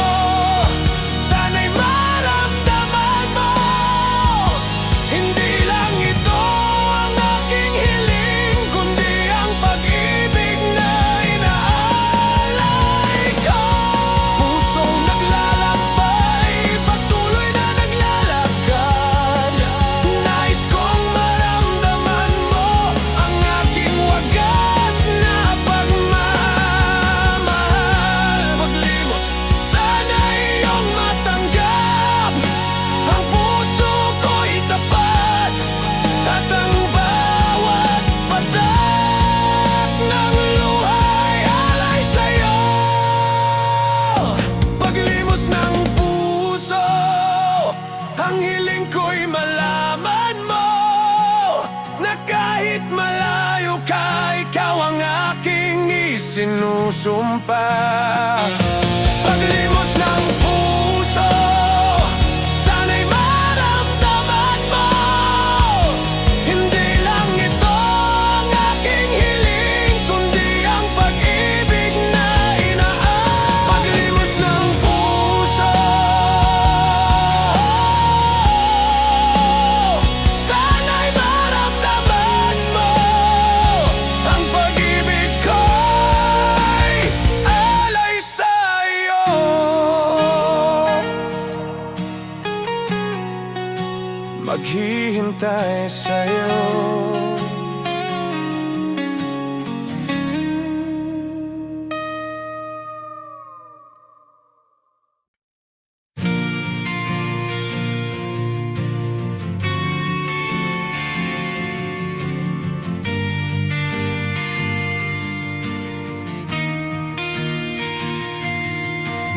sana'y maramdaman mo, hindi lang ito ang aking hiling, kundi ang pag-ibig na inaalay ko. Pusong naglalakbay, patuloy na naglalakad. Nais kong maramdaman mo ang aking wagas na pagmamahal. Paglimos, sana'y iyong matanggap. Ang puso ko'y tapat, at ang bawat patak ng luhay alay sa'yo. Paglimos ng puso, ang hiling ko'y malaman mo, na kahit malayo ka, ikaw ang aking isinusumpa. Paglimos ng puso, sana'y maramdaman mo, hindi lang ito ang aking hiling, kundi ang pag-ibig na inaalay. Paglimos ng puso, sana'y maramdaman mo, ang pag-ibig ko'y alay sa'yo. Maghihintay sa'yo.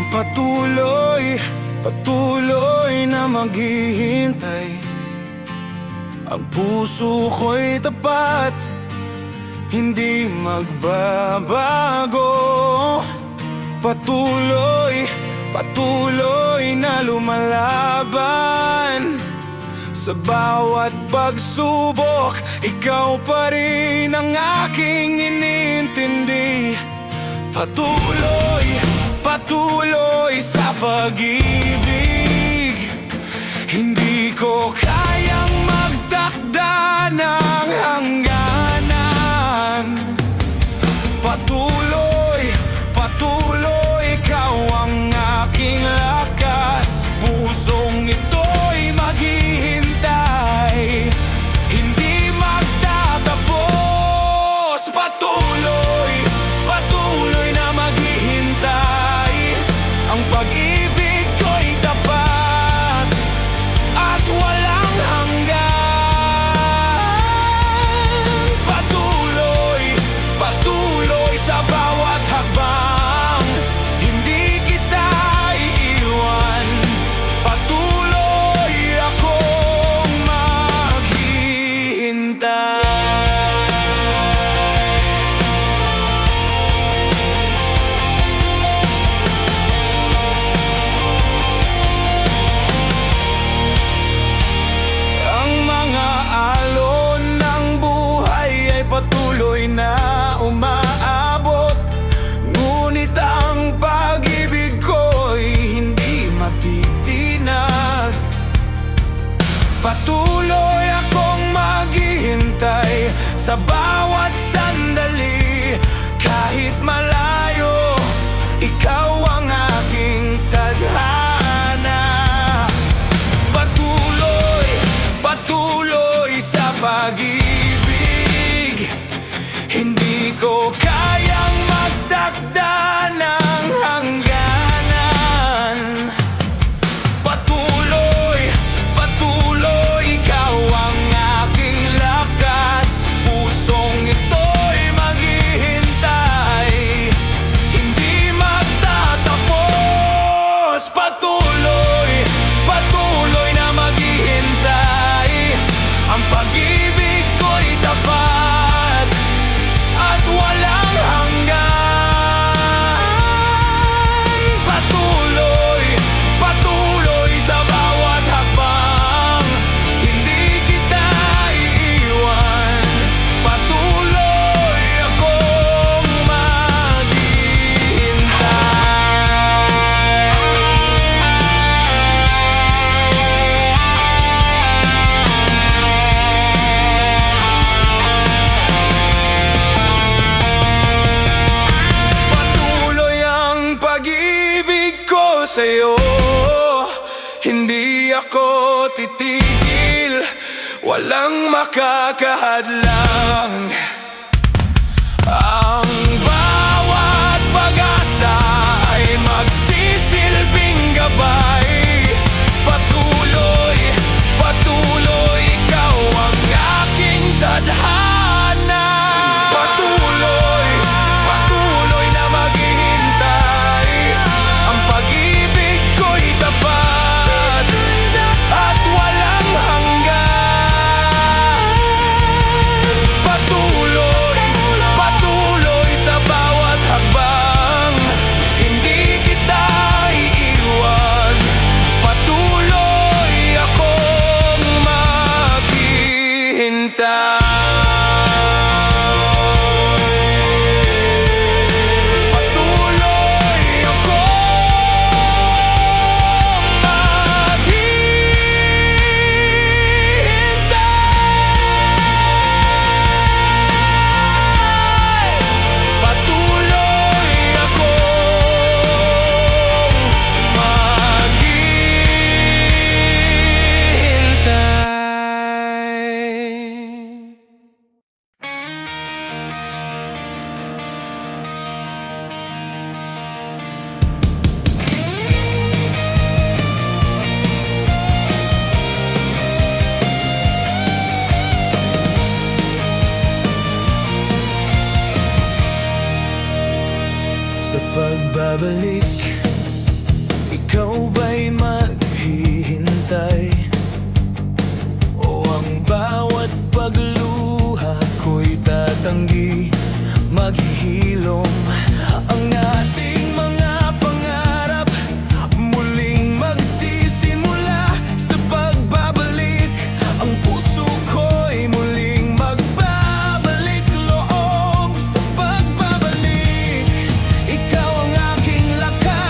Patuloy, patuloy na maghihintay. Ang puso ko'y tapat, hindi magbabago. Patuloy, patuloy na lumalaban. Sa bawat pagsubok, ikaw pa rin ang aking inintindi. Patuloy, patuloy sa pag-ibig. Hindi ko kayang magtakda ng hangganan. Patuloy, patuloy, ikaw ang aking lakas. Pusong ito'y maghihintay, hindi magtatapos. Patuloy, patuloy na maghihintay. Ang pag-ibig ko'y tapat at walang hanggan. Patuloy, patuloy sa bawat hakbang, hindi kita iiwan. Patuloy akong maghihintay. Ang mga alon ng buhay ay patuloy na umaabot, ngunit ang pag-ibig ko'y hindi matitinag. Patuloy akong maghihintay. sa bawat sandali. Kahit malayo, ikaw ang aking tadhana. Patuloy, patuloy sa pag-ibig. Hindi ko kayang magtakda ng hangganan. Patuloy, patuloy, ikaw ang aking lakas. Pusong ito'y maghihintay, hindi magtatapos. Patuloy, patuloy na maghihintay. Ang pag-ibig ko'y tapat at walang hanggan. Patuloy, patuloy sa bawat hakbang. Hindi kita iiwan. Patuloy akong patuloy ang pag-ibig ko sa'yo. Hindi ako titigil, walang makakahadlang. Ang bawat pag-asa ay magsisilbing gabay. Patuloy, patuloy, ikaw ang aking tadhana. Patuloy, patuloy na maghihintay. Ang pag-ibig ko'y tapat at walang hanggan. Patuloy, patuloy sa bawat hakbang. Hindi kita iiwan. Patuloy akong maghihintay. Patuloy akong maghihintay. Patuloy akong maghihintay. Sa pagbabalik, ikaw ba'y maghihintay? O ang bawat pagluha ko'y tatanggi, maghihilom ang ating mga pangarap. Muling magsisimula sa pagbabalik. Ang puso ko'y muling magbabalik loob sa pagbabalik. Ikaw ang aking lakas.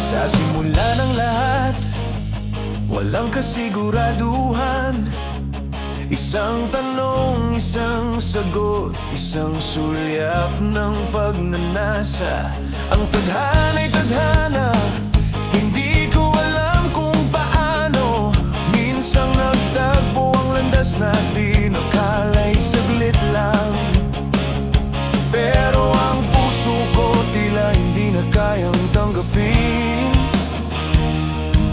Sa simula ng lahat, walang kasiguraduhan. Isang tanong, isang sagot, isang sulyap ng pagnanasa. Ang tadhana'y tadhana, hindi ko alam kung paano. Minsang nagtagpo ang landas natin, akala'y saglit lang. Pero ang puso ko tila hindi na kayang tanggapin.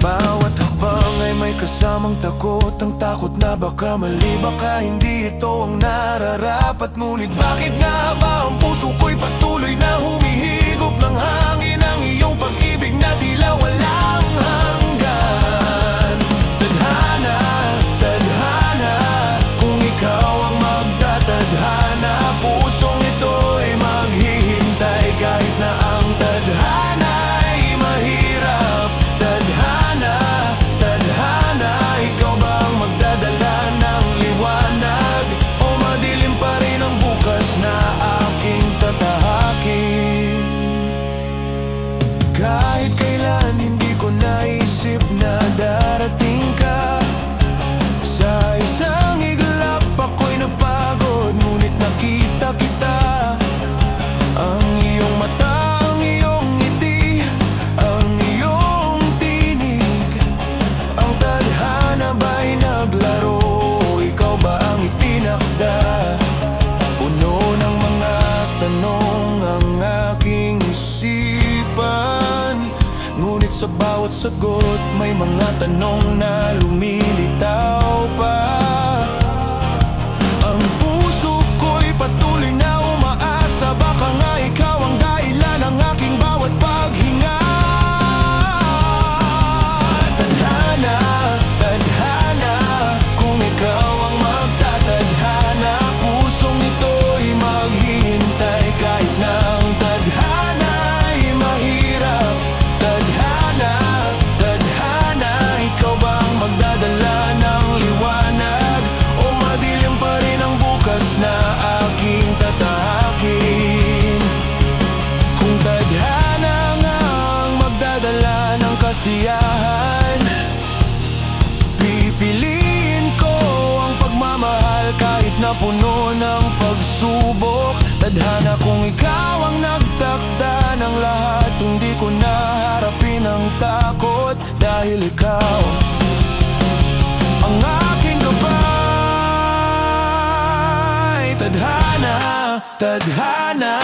Bawat hakbang ay may kasamang takot. Ang takot na baka mali, baka hindi ito ang nararapat. Ngunit bakit nga ba ang puso ko'y patuloy na humihigop ng hangin ang iyong pag-ibig na tila walang hanggan? Tadhana, tadhana, kung ikaw ang magtatadhana, pusong ito'y maghihintay kahit na ang tadhana'y mahirap. Tadhana, tadhana, ikaw ba ang magdadala ng liwanag o madilim pa rin ang bukas na aking tatahakin? Kahit kailan hindi ko naisip na darating ka. Sa isang iglap ako'y napagod, ngunit nakita kita. Ang iyong mata, ang iyong ngiti, ang iyong tinig. Ang tadhana ba'y naglaro? Ikaw ba ang itinakda? Puno ng mga tanong ang aking isipan, ngunit sa bawat sagot may mga tanong na lumilitaw pa. Ang puso ko'y patuloy na umaasa, baka nga ikaw ang dahilan ng aking bawat paghinga. Tadhana, tadhana, kung ikaw ang magtatadhana, pusong ito'y maghihintay kahit na ang tadhana'y mahirap. Tadhana, tadhana, ikaw ba ang magdadala ng liwanag o madilim pa rin ang bukas na aking tatahakin? Kung tadhana nga ang magdadala ng kasiyahan, pipiliin ko ang pagmamahal kahit na puno ng pagsubok. Tadhana, kung ikaw ang nagtakda ng lahat, hindi ko naharapin ang takot dahil ikaw ang aking gabay. Tadhana, tadhana,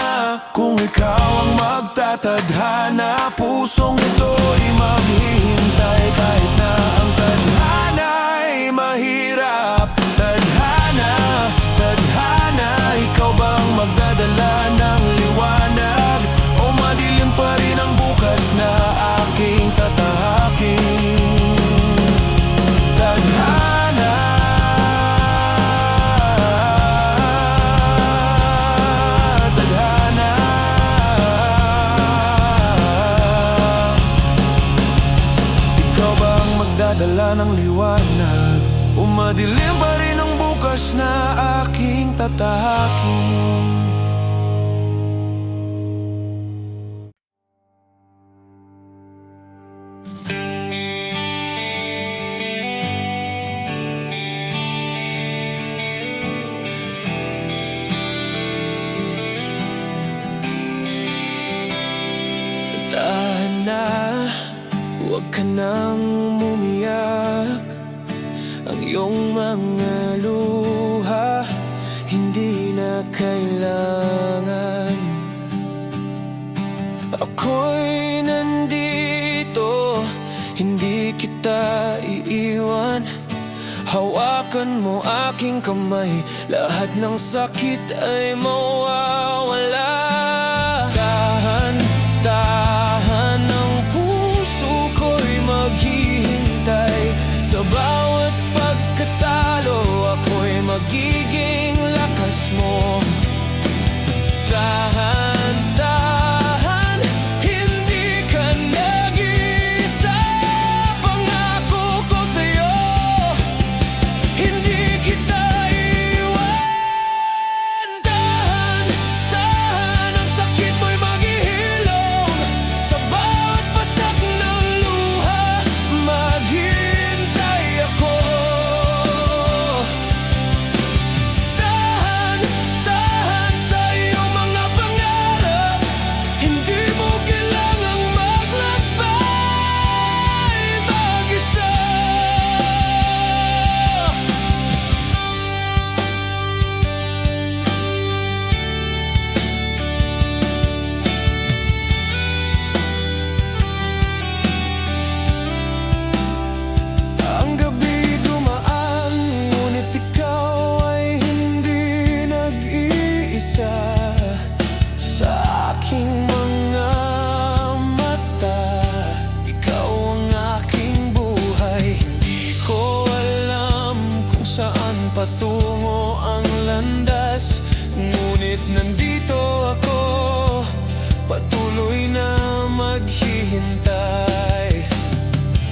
kung ikaw ang magtatadhana, pusong ito'y maghihintay kahit na ang tadhana'y mahirap. Tadhana, tadhana, ikaw bang magdadala ng liwanag o madilim pa rin ang bukas na aking tatahakin? Tadhana, tadhana, ikaw bang magdadala ng liwanag o madilim pa rin ang bukas na aking tatahakin? Tadhana, huwag ka nang umiyak. Ang iyong mga luha hindi na kailangan. Ako'y nandito, hindi kita iiwan. Hawakan mo aking kamay, lahat ng sakit ay mawawala. Dahan, dahan ang puso ko'y maghihintay. Sa bawat pagkatalo, ako'y magiging lakas mo. Dahan, dahan, hindi ka nag-iisa. Pangako ko sa'yo, patungo ang landas, ngunit nandito ako, patuloy na maghihintay.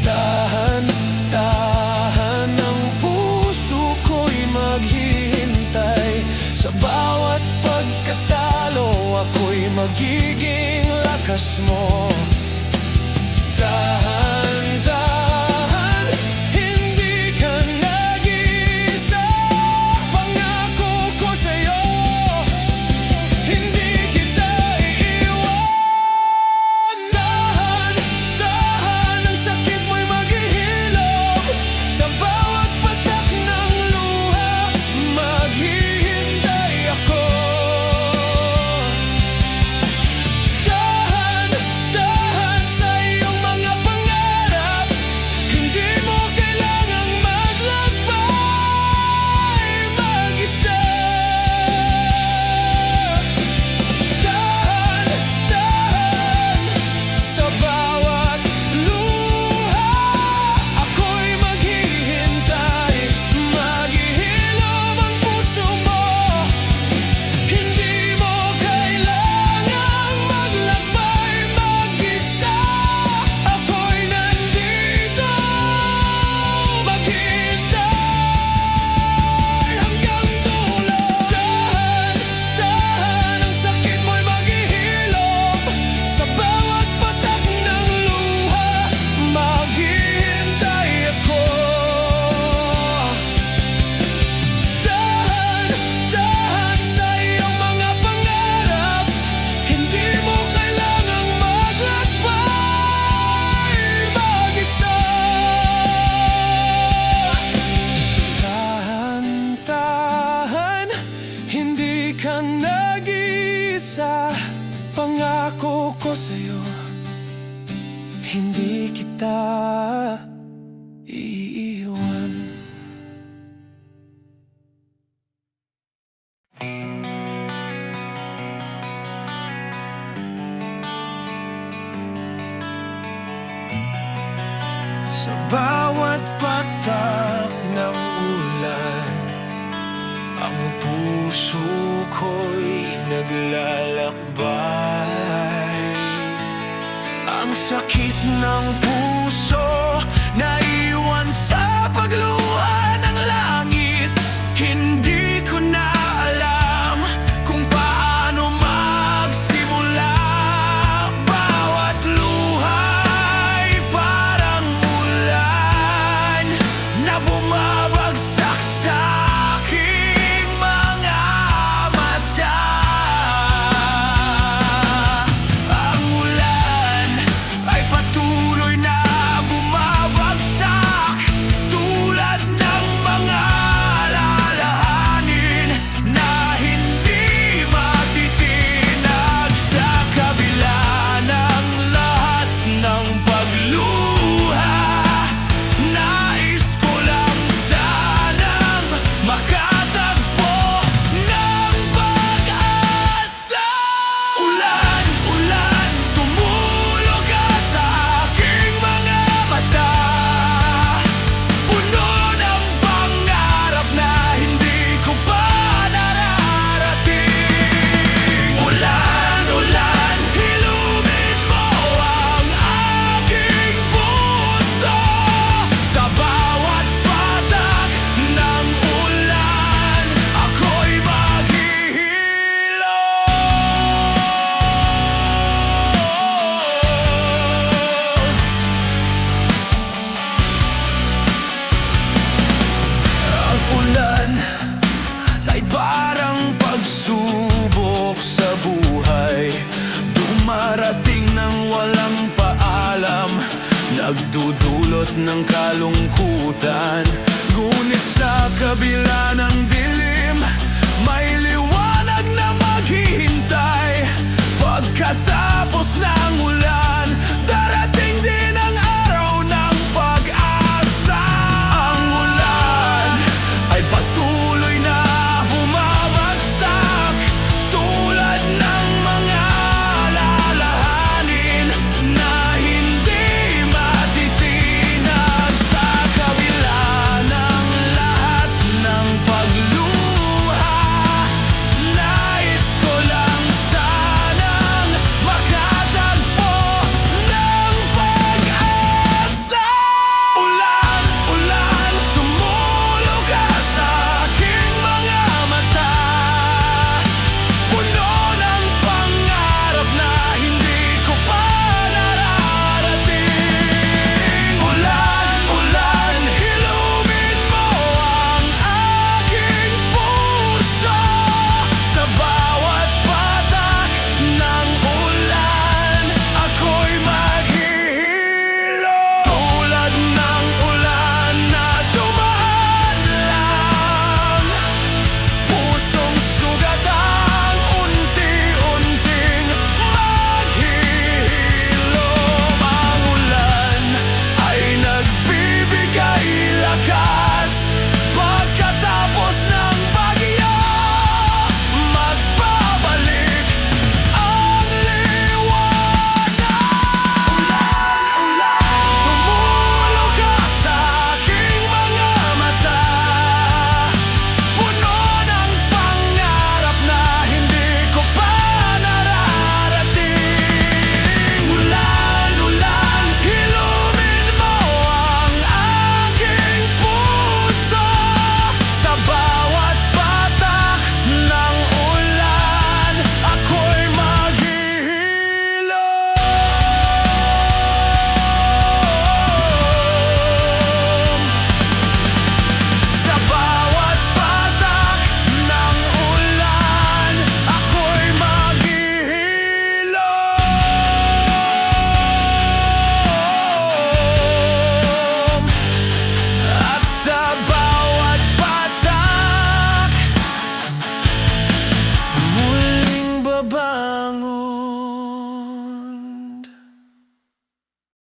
Dahan, dahan ang puso ko'y maghihintay. Sa bawat pagkatalo, ako'y magiging lakas mo. Dahan-dahan, hindi ka nag-iisa. Pangako ko sa'yo, hindi kita iiwan. Dahan-dahan, ang sakit mo'y maghihilom. Sa bawat patak ng luha, maghihintay ako. Dahan-dahan sa iyong mga pangarap, hindi mo kailangang maglakbay mag-isa. Dahan-dahan, sa bawat luha, ako'y maghihintay. Maghihilom ang puso mo, hindi mo kailangang maglakbay mag-isa. Ako'y nandito, maghihintay hanggang dulo. Dahan-dahan, ang sakit mo'y maghihilom. Sa bawat patak ng luha, maghihintay ako. Dahan-dahan sa iyong mga pangarap, hindi mo kailangang maglakbay mag-isa. Dahan-dahan, hindi ka nag-iisa. Pangako ko sa'yo, hindi kita iiwan. Sa bawat patak ng ulan, ang puso ko'y naglalakbay. Ang sakit ng puso naiwan sa pagluha ng langit. Hindi ko na alam kung paano magsimula. Bawat luha'y parang ulan na bumabagsak sa aking mga mata. Ang ulan ay patuloy na bumabagsak, tulad ng mga alalahanin na hindi matitinag. Sa kabila ng lahat ng pagluha, nais ko lang sanang makatagpo ng pag-asa. Ulan, ulan, tumulo ka sa aking mga mata. Puno ng pangarap na hindi ko pa nararating. Ulan, ulan, ilumin mo ang aking puso. Sa bawat patak ng ulan, ako'y maghihilom. Ang ulan ay parang pagsubok sa buhay, dumarating ng walang paalam, nagdudulot ng kalungkutan.